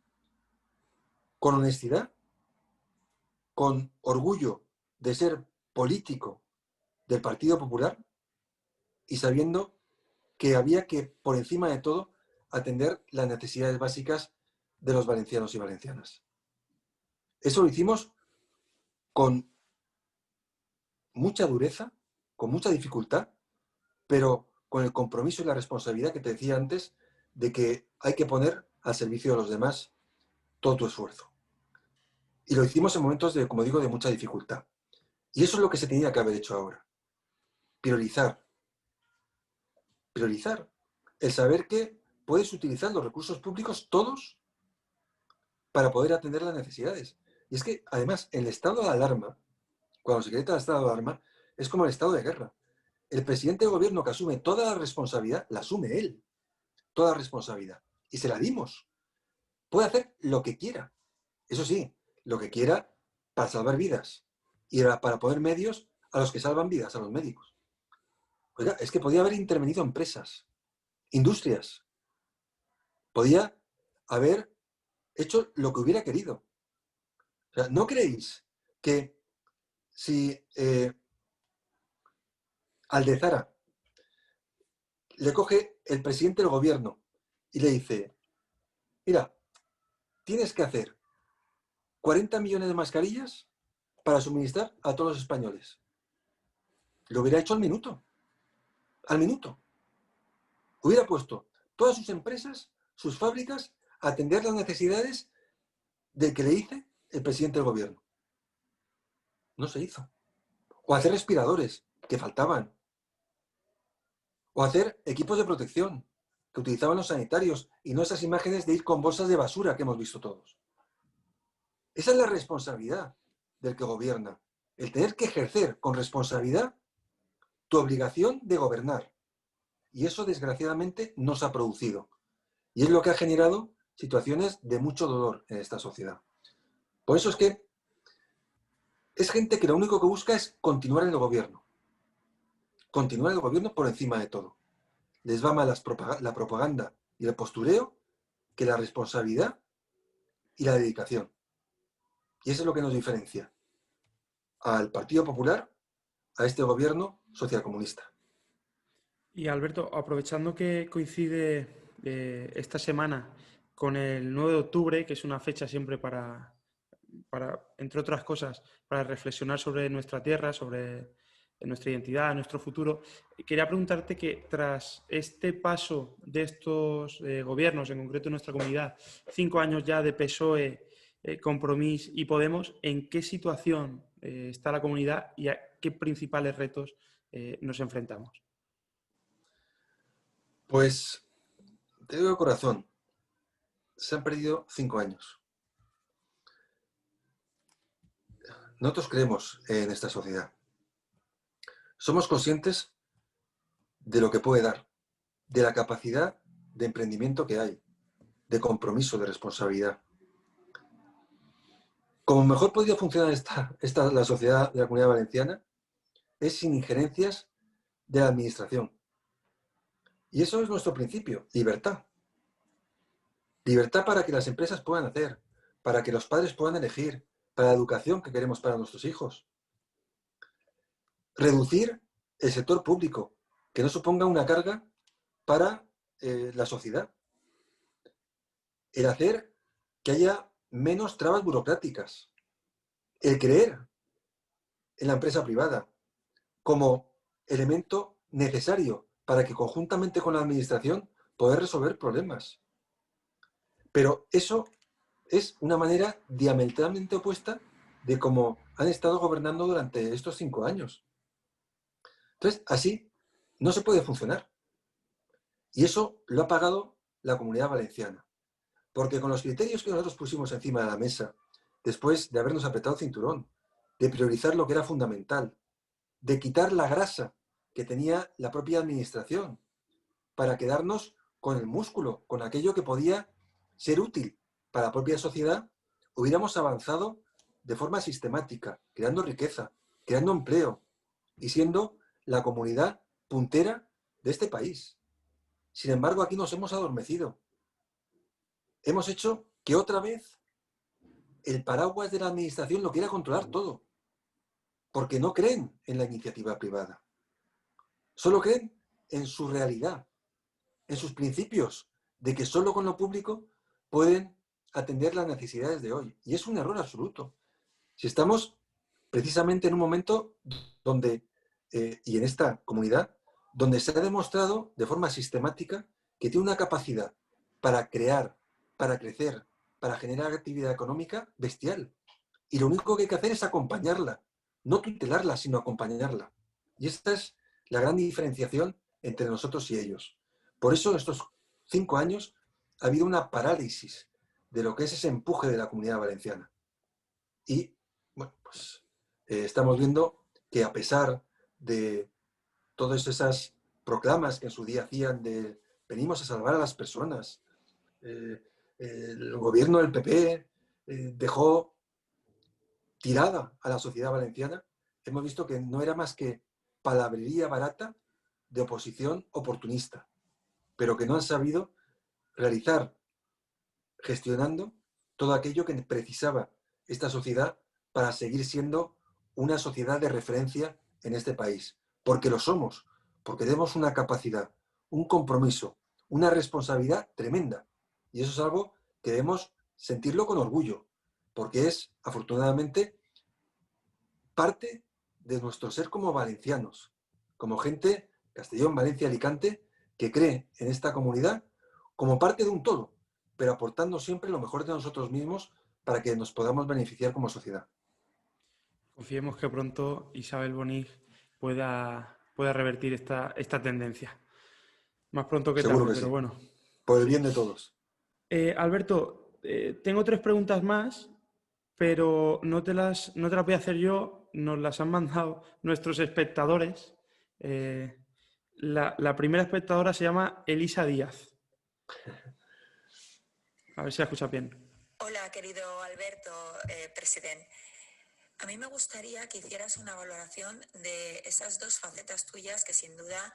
con honestidad, con orgullo de ser político del Partido Popular y sabiendo que había que, por encima de todo, atender las necesidades básicas de los valencianos y valencianas. Eso lo hicimos con mucha dureza, con mucha dificultad, pero con el compromiso y la responsabilidad que te decía antes de que hay que poner al servicio de los demás todo tu esfuerzo. Y lo hicimos en momentos de, como digo, de mucha dificultad. Y eso es lo que se tenía que haber hecho ahora. Priorizar. Priorizar. El saber que puedes utilizar los recursos públicos todos para poder atender las necesidades. Y es que, además, el estado de alarma, cuando se decreta el estado de alarma, es como el estado de guerra. El presidente de gobierno que asume toda la responsabilidad, la asume él, toda la responsabilidad. Y se la dimos. Puede hacer lo que quiera. Eso sí, lo que quiera para salvar vidas. Y para poner medios a los que salvan vidas, a los médicos. Oiga, es que podía haber intervenido empresas, industrias. Podía haber hecho lo que hubiera querido. O sea, ¿no creéis que si Aldezara le coge el presidente del gobierno y le dice, mira, tienes que hacer 40 millones de mascarillas para suministrar a todos los españoles? Lo hubiera hecho al minuto. Al minuto. Hubiera puesto todas sus empresas, sus fábricas, a atender las necesidades del que le dice el presidente del gobierno. No se hizo. O hacer respiradores, que faltaban. O hacer equipos de protección, que utilizaban los sanitarios, y no esas imágenes de ir con bolsas de basura que hemos visto todos. Esa es la responsabilidad del que gobierna. El tener que ejercer con responsabilidad tu obligación de gobernar. Y eso, desgraciadamente, no se ha producido. Y es lo que ha generado situaciones de mucho dolor en esta sociedad. Por eso es que es gente que lo único que busca es continuar en el gobierno. Continuar en el gobierno por encima de todo. Les va más la propaganda y el postureo que la responsabilidad y la dedicación. Y eso es lo que nos diferencia al Partido Popular, a este gobierno socialcomunista. Y Alberto, aprovechando que coincide esta semana con el 9 de octubre, que es una fecha siempre para, entre otras cosas, para reflexionar sobre nuestra tierra, sobre nuestra identidad, nuestro futuro, quería preguntarte que tras este paso de estos gobiernos, en concreto en nuestra comunidad, 5 años ya de PSOE, Compromís y Podemos, ¿en qué situación está la comunidad y a qué principales retos nos enfrentamos? Pues, te digo de corazón, se han perdido 5 años. Nosotros creemos en esta sociedad. Somos conscientes de lo que puede dar, de la capacidad de emprendimiento que hay, de compromiso, de responsabilidad. Como mejor podría funcionar la sociedad de la Comunidad Valenciana es sin injerencias de la administración. Y eso es nuestro principio, libertad. Libertad para que las empresas puedan hacer, para que los padres puedan elegir, para la educación que queremos para nuestros hijos. Reducir el sector público, que no suponga una carga para la sociedad. El hacer que haya menos trabas burocráticas. El creer en la empresa privada como elemento necesario para que conjuntamente con la administración poder resolver problemas. Pero eso es una manera diametralmente opuesta de cómo han estado gobernando durante estos 5 años. Entonces, así no se puede funcionar. Y eso lo ha pagado la Comunidad Valenciana. Porque con los criterios que nosotros pusimos encima de la mesa, después de habernos apretado el cinturón, de priorizar lo que era fundamental, de quitar la grasa que tenía la propia administración, para quedarnos con el músculo, con aquello que podía ser útil para la propia sociedad, hubiéramos avanzado de forma sistemática, creando riqueza, creando empleo y siendo la comunidad puntera de este país. Sin embargo, aquí nos hemos adormecido. Hemos hecho que otra vez el paraguas de la administración lo quiera controlar todo, porque no creen en la iniciativa privada. Solo creen en su realidad, en sus principios, de que solo con lo público pueden atender las necesidades de hoy. Y es un error absoluto. Si estamos precisamente en un momento donde, y en esta comunidad, donde se ha demostrado de forma sistemática que tiene una capacidad para crear, para crecer, para generar actividad económica bestial. Y lo único que hay que hacer es acompañarla, no tutelarla, sino acompañarla. Y esta es la gran diferenciación entre nosotros y ellos. Por eso en estos 5 años ha habido una parálisis de lo que es ese empuje de la Comunidad Valenciana. Y bueno, pues estamos viendo que a pesar de todas esas proclamas que en su día hacían de venimos a salvar a las personas, el gobierno del PP dejó tirada a la sociedad valenciana, hemos visto que no era más que palabrería barata de oposición oportunista, pero que no han sabido realizar, gestionando todo aquello que precisaba esta sociedad para seguir siendo una sociedad de referencia en este país. Porque lo somos, porque tenemos una capacidad, un compromiso, una responsabilidad tremenda. Y eso es algo que debemos sentirlo con orgullo, porque es, afortunadamente, parte de nuestro ser como valencianos, como gente, Castellón, Valencia, Alicante, que cree en esta comunidad como parte de un todo, pero aportando siempre lo mejor de nosotros mismos para que nos podamos beneficiar como sociedad. Confiemos que pronto Isabel Bonich pueda revertir esta tendencia. Más pronto que Seguro tarde, que pero sí. bueno. Por el bien de todos. Alberto, tengo 3 preguntas más, pero no te las voy a hacer yo, nos las han mandado nuestros espectadores. La primera espectadora se llama Elisa Díaz. A ver si la escucha bien. Hola, querido Alberto, presidente. A mí me gustaría que hicieras una valoración de esas 2 facetas tuyas que sin duda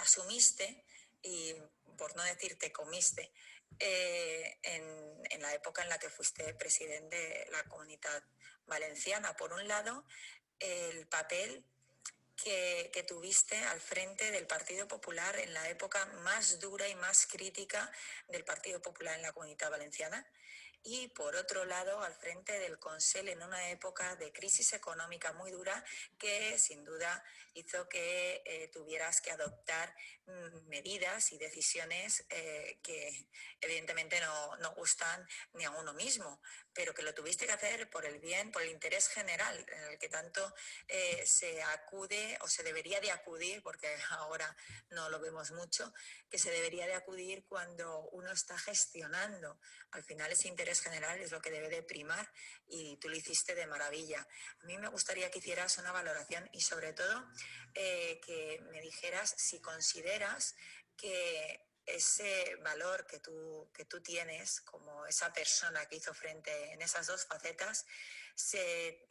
asumiste y, por no decir te comiste, en la época en la que fuiste presidente de la Comunitat Valenciana. Por un lado, el papel que tuviste al frente del Partido Popular en la época más dura y más crítica del Partido Popular en la Comunitat Valenciana. Y por otro lado, al frente del Consell en una época de crisis económica muy dura que sin duda hizo que tuvieras que adoptar medidas y decisiones que evidentemente no gustan ni a uno mismo, pero que lo tuviste que hacer por el bien, por el interés general, en el que tanto se acude o se debería de acudir, porque ahora no lo vemos mucho, que se debería de acudir cuando uno está gestionando. Al final ese interés general es lo que debe de primar y tú lo hiciste de maravilla. A mí me gustaría que hicieras una valoración y sobre todo que me dijeras si consideras que ese valor que tú tienes como esa persona que hizo frente en esas 2 facetas se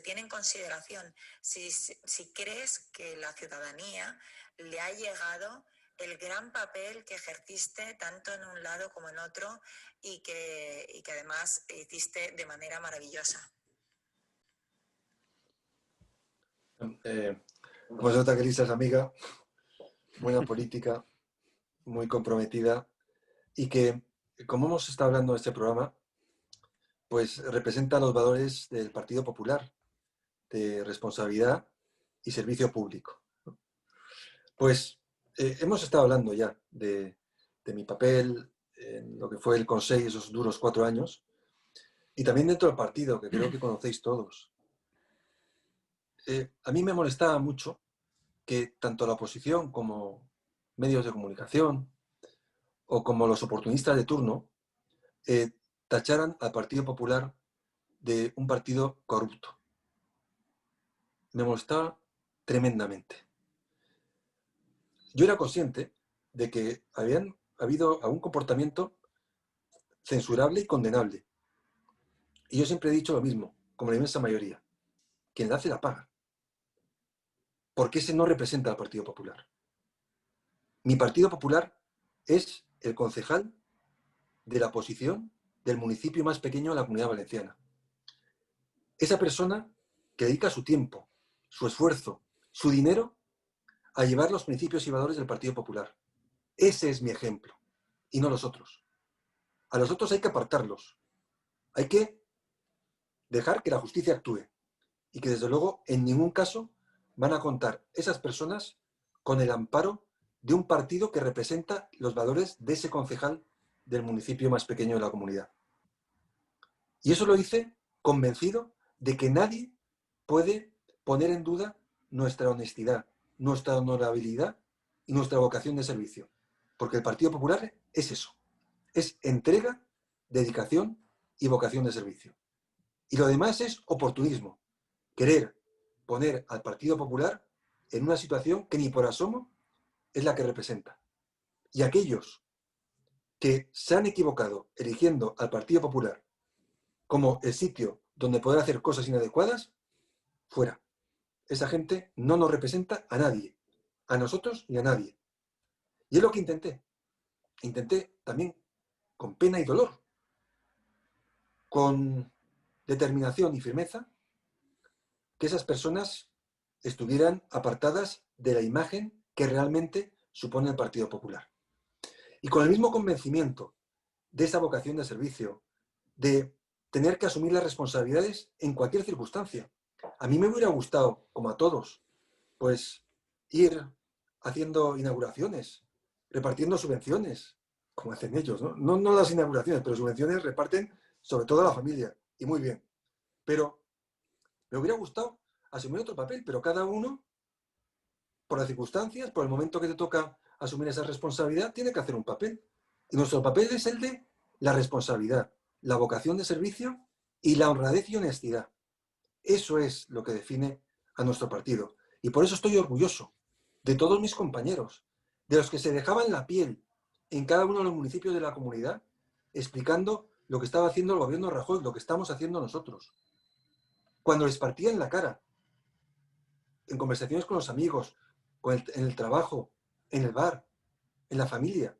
tiene en consideración, si crees que la ciudadanía le ha llegado el gran papel que ejerciste tanto en un lado como en otro y que además hiciste de manera maravillosa. Como se nota que Elisa es amiga, buena política, muy comprometida y que, como hemos estado hablando en este programa, pues representa los valores del Partido Popular, de responsabilidad y servicio público. Pues hemos estado hablando ya de mi papel en lo que fue el Consell esos duros 4 años y también dentro del partido, que creo que conocéis todos. A mí me molestaba mucho que tanto la oposición como medios de comunicación o como los oportunistas de turno tacharan al Partido Popular de un partido corrupto. Me molestaba tremendamente. Yo era consciente de que habían habido algún comportamiento censurable y condenable. Y yo siempre he dicho lo mismo, como la inmensa mayoría. Quien la hace la paga. Porque ese no representa al Partido Popular. Mi Partido Popular es el concejal de la oposición del municipio más pequeño de la Comunidad Valenciana. Esa persona que dedica su tiempo, su esfuerzo, su dinero a llevar los principios y valores del Partido Popular. Ese es mi ejemplo, y no los otros. A los otros hay que apartarlos. Hay que dejar que la justicia actúe y que desde luego en ningún caso van a contar esas personas con el amparo de un partido que representa los valores de ese concejal del municipio más pequeño de la comunidad. Y eso lo hice convencido de que nadie puede poner en duda nuestra honestidad, nuestra honorabilidad y nuestra vocación de servicio. Porque el Partido Popular es eso, es entrega, dedicación y vocación de servicio. Y lo demás es oportunismo. Querer poner al Partido Popular en una situación que ni por asomo es la que representa. Y aquellos que se han equivocado eligiendo al Partido Popular como el sitio donde poder hacer cosas inadecuadas, fuera. Esa gente no nos representa a nadie, a nosotros ni a nadie. Y es lo que intenté. Intenté también con pena y dolor, con determinación y firmeza, que esas personas estuvieran apartadas de la imagen que realmente supone el Partido Popular. Y con el mismo convencimiento de esa vocación de servicio, de tener que asumir las responsabilidades en cualquier circunstancia. A mí me hubiera gustado, como a todos, pues ir haciendo inauguraciones, repartiendo subvenciones, como hacen ellos, ¿no? No las inauguraciones, pero subvenciones reparten sobre todo a la familia, y muy bien. Pero me hubiera gustado asumir otro papel, pero cada uno, por las circunstancias, por el momento que te toca asumir esa responsabilidad, tiene que hacer un papel. Y nuestro papel es el de la responsabilidad, la vocación de servicio y la honradez y honestidad. Eso es lo que define a nuestro partido. Y por eso estoy orgulloso de todos mis compañeros, de los que se dejaban la piel en cada uno de los municipios de la comunidad, explicando lo que estaba haciendo el gobierno de Rajoy, lo que estamos haciendo nosotros. Cuando les partía en la cara, en conversaciones con los amigos, en el trabajo, en el bar, en la familia.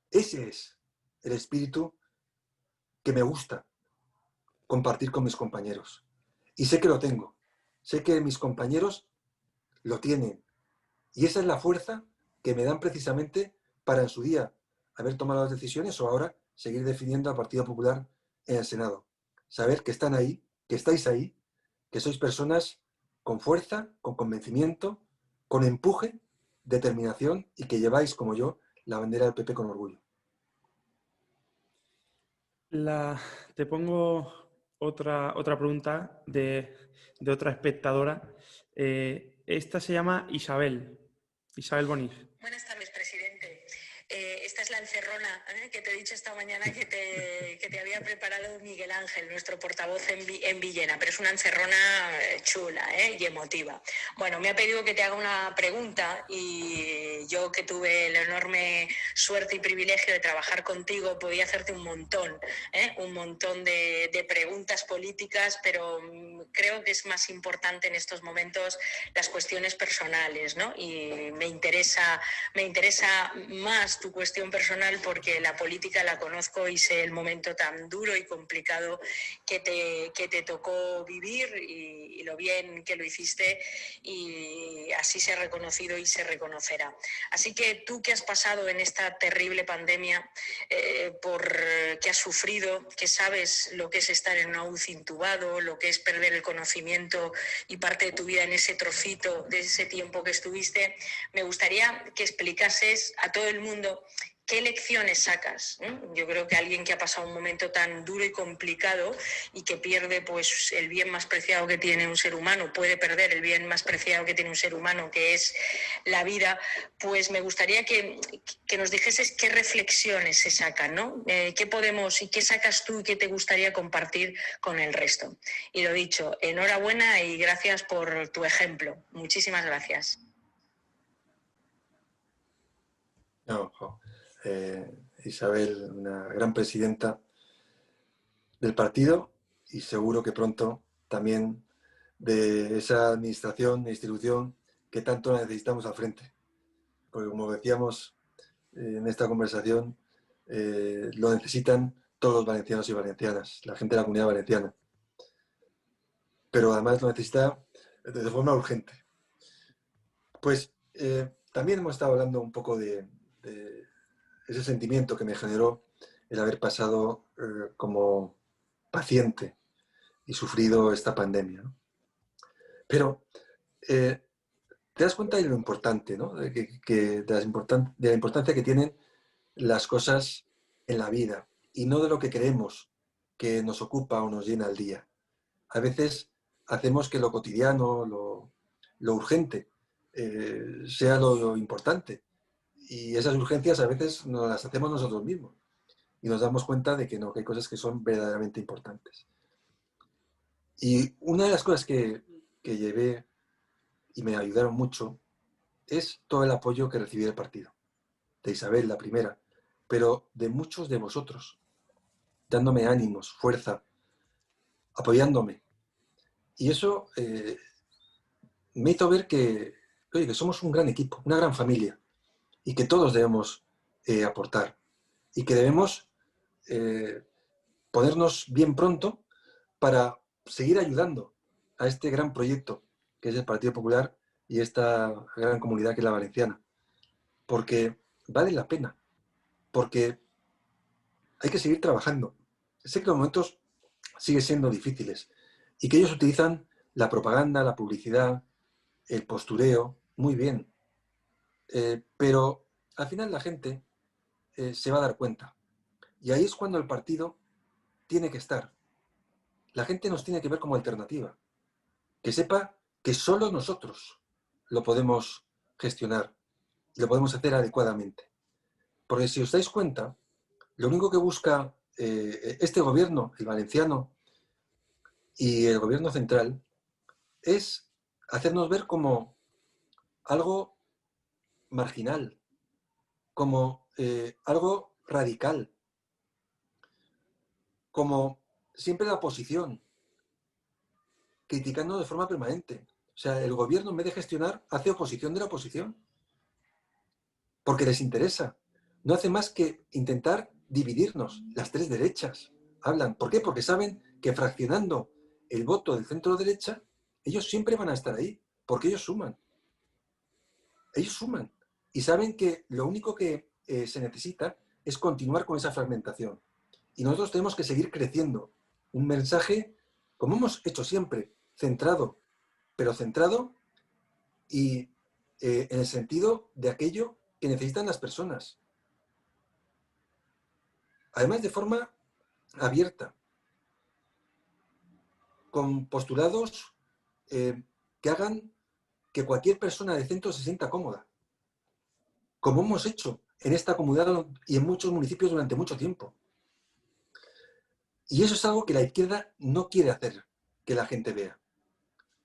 Ese es el espíritu que me gusta compartir con mis compañeros. Y sé que lo tengo. Sé que mis compañeros lo tienen. Y esa es la fuerza que me dan precisamente para en su día haber tomado las decisiones o ahora seguir definiendo al Partido Popular en el Senado. Saber que están ahí, que estáis ahí, que sois personas con fuerza, con convencimiento, con empuje, determinación y que lleváis, como yo, la bandera del PP con orgullo. Te pongo otra pregunta de otra espectadora. Esta se llama Isabel Bonif. Buenas tardes, presidente. Esta es la encerrona que te he dicho esta mañana que te había preparado Miguel Ángel, nuestro portavoz en Villena, pero es una encerrona chula y emotiva. Bueno, me ha pedido que te haga una pregunta y yo, que tuve la enorme suerte y privilegio de trabajar contigo, podía hacerte un montón de preguntas políticas, pero creo que es más importante en estos momentos las cuestiones personales, ¿no? Y me interesa más tu cuestión personal porque la política la conozco y sé el momento tan duro y complicado que te tocó vivir y lo bien que lo hiciste, y así se ha reconocido y se reconocerá. Así que tú, que has pasado en esta terrible pandemia, que has sufrido, que sabes lo que es estar en una UCI intubado, lo que es perder el conocimiento y parte de tu vida en ese trocito de ese tiempo que estuviste, me gustaría que explicases a todo el mundo ¿qué lecciones sacas? Yo creo que alguien que ha pasado un momento tan duro y complicado y que pierde pues el bien más preciado que tiene un ser humano, puede perder el bien más preciado que tiene un ser humano, que es la vida, pues me gustaría que nos dijeses qué reflexiones se sacan, ¿no? ¿Qué podemos y qué sacas tú y qué te gustaría compartir con el resto? Y lo dicho, enhorabuena y gracias por tu ejemplo. Muchísimas gracias. Isabel, una gran presidenta del partido y seguro que pronto también de esa administración e institución que tanto necesitamos al frente. Porque como decíamos en esta conversación, lo necesitan todos los valencianos y valencianas, la gente de la Comunidad Valenciana. Pero además lo necesita de forma urgente. Pues también hemos estado hablando un poco de ese sentimiento que me generó el haber pasado como paciente y sufrido esta pandemia, ¿no? Pero te das cuenta de lo importante, ¿no? de la importancia que tienen las cosas en la vida y no de lo que creemos que nos ocupa o nos llena el día. A veces hacemos que lo cotidiano, lo urgente, sea lo importante. Y esas urgencias a veces nos las hacemos nosotros mismos. Y nos damos cuenta de que no, que hay cosas que son verdaderamente importantes. Y una de las cosas que llevé y me ayudaron mucho es todo el apoyo que recibí del partido, de Isabel, la primera, pero de muchos de vosotros, dándome ánimos, fuerza, apoyándome. Y eso me hizo ver oye, que somos un gran equipo, una gran familia, y que todos debemos aportar, y que debemos ponernos bien pronto para seguir ayudando a este gran proyecto que es el Partido Popular y esta gran comunidad que es la valenciana. Porque vale la pena, porque hay que seguir trabajando. Sé que los momentos siguen siendo difíciles y que ellos utilizan la propaganda, la publicidad, el postureo, muy bien. Pero al final la gente se va a dar cuenta. Y ahí es cuando el partido tiene que estar. La gente nos tiene que ver como alternativa. Que sepa que solo nosotros lo podemos gestionar y lo podemos hacer adecuadamente. Porque si os dais cuenta, lo único que busca este gobierno, el valenciano y el gobierno central, es hacernos ver como algo marginal, como algo radical, como siempre la oposición, criticando de forma permanente. O sea, el gobierno, en vez de gestionar, hace oposición de la oposición, porque les interesa. No hace más que intentar dividirnos. Las tres derechas hablan. ¿Por qué? Porque saben que fraccionando el voto del centro-derecha, ellos siempre van a estar ahí, porque ellos suman. Ellos suman. Y saben que lo único que se necesita es continuar con esa fragmentación. Y nosotros tenemos que seguir creciendo. Un mensaje, como hemos hecho siempre, centrado, pero centrado y en el sentido de aquello que necesitan las personas. Además, de forma abierta, con postulados que hagan que cualquier persona de centro se sienta cómoda, como hemos hecho en esta comunidad y en muchos municipios durante mucho tiempo. Y eso es algo que la izquierda no quiere hacer que la gente vea.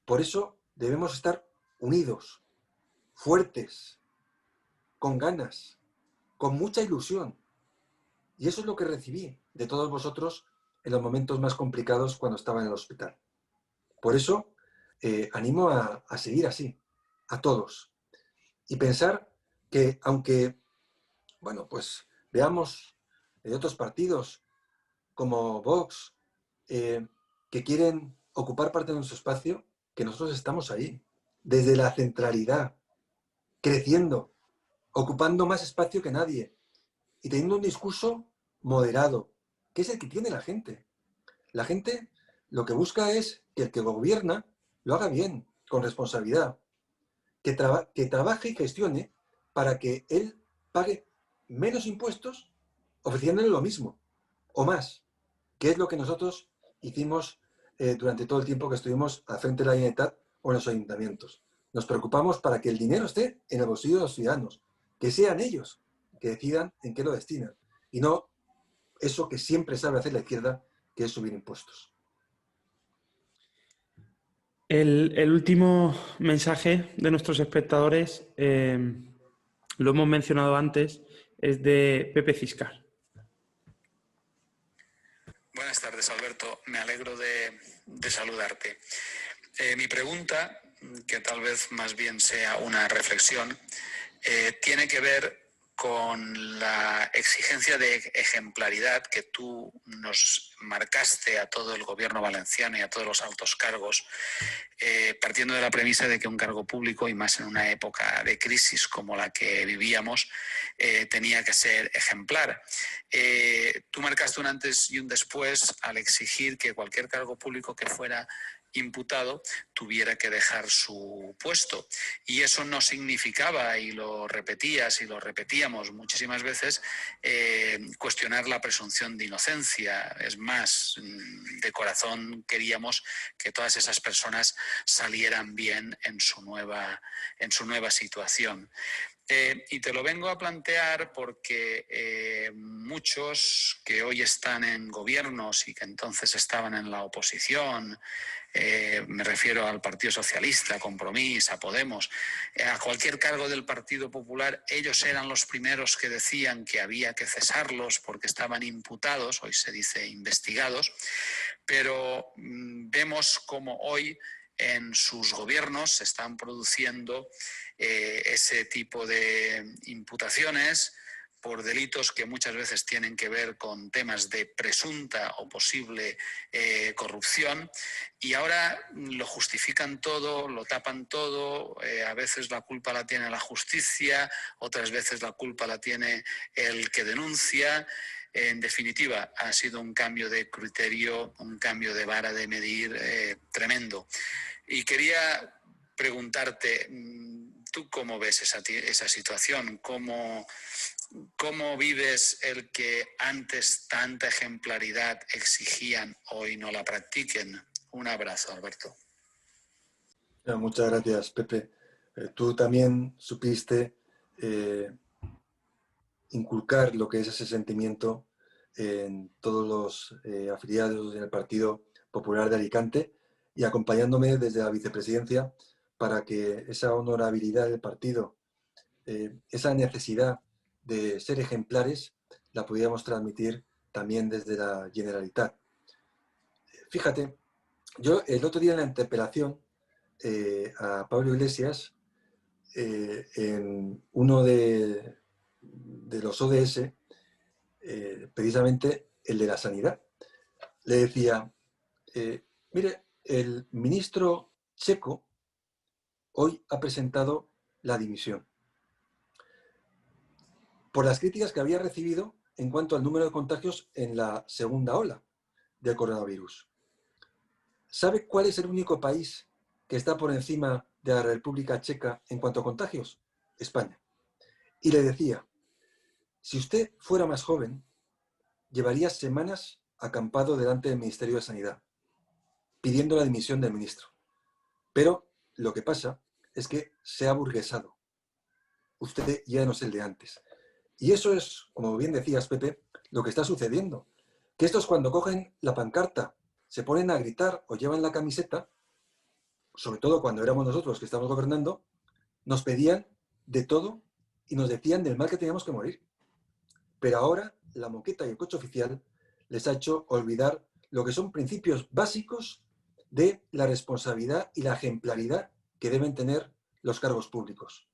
Por eso debemos estar unidos, fuertes, con ganas, con mucha ilusión. Y eso es lo que recibí de todos vosotros en los momentos más complicados cuando estaba en el hospital. Por eso animo a seguir así, a todos. Y pensar que aunque, bueno, pues veamos de otros partidos como Vox, que quieren ocupar parte de nuestro espacio, que nosotros estamos ahí, desde la centralidad, creciendo, ocupando más espacio que nadie y teniendo un discurso moderado, que es el que tiene la gente. La gente lo que busca es que el que gobierna lo haga bien, con responsabilidad, que trabaje y gestione para que él pague menos impuestos ofreciéndole lo mismo o más, que es lo que nosotros hicimos durante todo el tiempo que estuvimos al frente de la Generalitat o en los ayuntamientos. Nos preocupamos para que el dinero esté en el bolsillo de los ciudadanos, que sean ellos que decidan en qué lo destinan y no eso que siempre sabe hacer la izquierda, que es subir impuestos. El último mensaje de nuestros espectadores, lo hemos mencionado antes, es de Pepe Ciscar. Buenas tardes, Alberto. Me alegro de saludarte. Mi pregunta, que tal vez más bien sea una reflexión, tiene que ver con la exigencia de ejemplaridad que tú nos marcaste a todo el gobierno valenciano y a todos los altos cargos, partiendo de la premisa de que un cargo público, y más en una época de crisis como la que vivíamos, tenía que ser ejemplar. Tú marcaste un antes y un después al exigir que cualquier cargo público que fuera imputado tuviera que dejar su puesto, y eso no significaba, y lo repetías y lo repetíamos muchísimas veces, cuestionar la presunción de inocencia. Es más, de corazón queríamos que todas esas personas salieran bien en su nueva situación. Y te lo vengo a plantear porque muchos que hoy están en gobiernos y que entonces estaban en la oposición, me refiero al Partido Socialista, a Compromís, a Podemos, a cualquier cargo del Partido Popular, ellos eran los primeros que decían que había que cesarlos porque estaban imputados, hoy se dice investigados, pero vemos como hoy en sus gobiernos se están produciendo ese tipo de imputaciones por delitos que muchas veces tienen que ver con temas de presunta o posible corrupción, y ahora lo justifican todo, lo tapan todo, a veces la culpa la tiene la justicia, otras veces la culpa la tiene el que denuncia. En definitiva, ha sido un cambio de criterio, un cambio de vara de medir tremendo. Y quería preguntarte, ¿tú cómo ves esa situación? ¿Cómo vives el que antes tanta ejemplaridad exigían, hoy no la practiquen? Un abrazo, Alberto. Muchas gracias, Pepe. Tú también supiste inculcar lo que es ese sentimiento en todos los afiliados en el Partido Popular de Alicante y acompañándome desde la vicepresidencia para que esa honorabilidad del partido, esa necesidad de ser ejemplares, la pudiéramos transmitir también desde la Generalitat. Fíjate, yo el otro día en la interpelación a Pablo Iglesias, en uno de los ODS, precisamente el de la sanidad, le decía, mire, el ministro checo hoy ha presentado la dimisión por las críticas que había recibido en cuanto al número de contagios en la segunda ola del coronavirus. ¿Sabe cuál es el único país que está por encima de la República Checa en cuanto a contagios? España. Y le decía, si usted fuera más joven, llevaría semanas acampado delante del Ministerio de Sanidad, pidiendo la dimisión del ministro. Pero lo que pasa es que se ha aburguesado. Usted ya no es el de antes. Y eso es, como bien decías, Pepe, lo que está sucediendo. Que estos cuando cogen la pancarta, se ponen a gritar o llevan la camiseta, sobre todo cuando éramos nosotros que estábamos gobernando, nos pedían de todo y nos decían del mal que teníamos que morir. Pero ahora la moqueta y el coche oficial les ha hecho olvidar lo que son principios básicos de la responsabilidad y la ejemplaridad que deben tener los cargos públicos.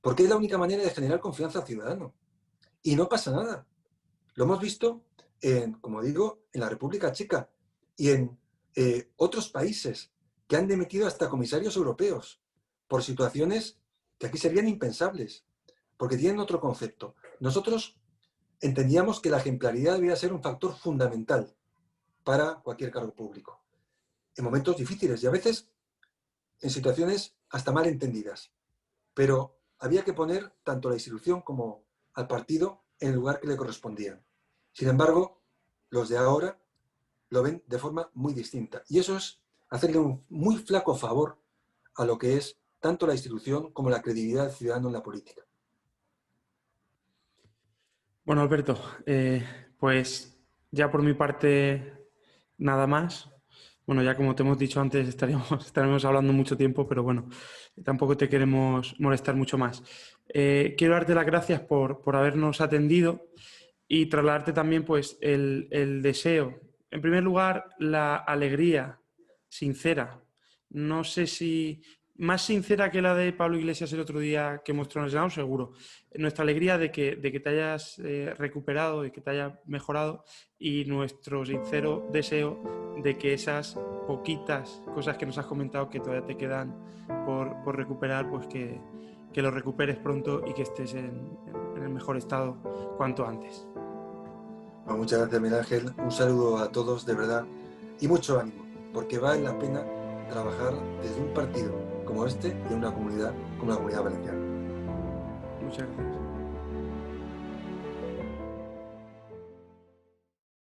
Porque es la única manera de generar confianza al ciudadano. Y no pasa nada. Lo hemos visto, como digo, en la República Checa y en otros países que han dimitido hasta comisarios europeos por situaciones que aquí serían impensables, porque tienen otro concepto. Nosotros entendíamos que la ejemplaridad debía ser un factor fundamental para cualquier cargo público, en momentos difíciles y a veces en situaciones hasta mal entendidas. Pero había que poner tanto a la institución como al partido en el lugar que le correspondía. Sin embargo, los de ahora lo ven de forma muy distinta. Y eso es hacerle un muy flaco favor a lo que es tanto la institución como la credibilidad del ciudadano en la política. Bueno, Alberto, pues ya por mi parte nada más. Bueno, ya como te hemos dicho antes, estaremos hablando mucho tiempo, pero bueno, tampoco te queremos molestar mucho más. Quiero darte las gracias por habernos atendido y trasladarte también pues, el deseo. En primer lugar, la alegría sincera. No sé si más sincera que la de Pablo Iglesias el otro día que mostró en el Senado, seguro. Nuestra alegría de que te hayas recuperado, de que te hayas mejorado, y nuestro sincero deseo de que esas poquitas cosas que nos has comentado que todavía te quedan por recuperar, pues que lo recuperes pronto y que estés en el mejor estado cuanto antes. Bueno, muchas gracias, Miguel Ángel. Un saludo a todos, de verdad, y mucho ánimo, porque vale la pena trabajar desde un partido como este y en una comunidad como la Comunidad Valenciana. Muchas gracias.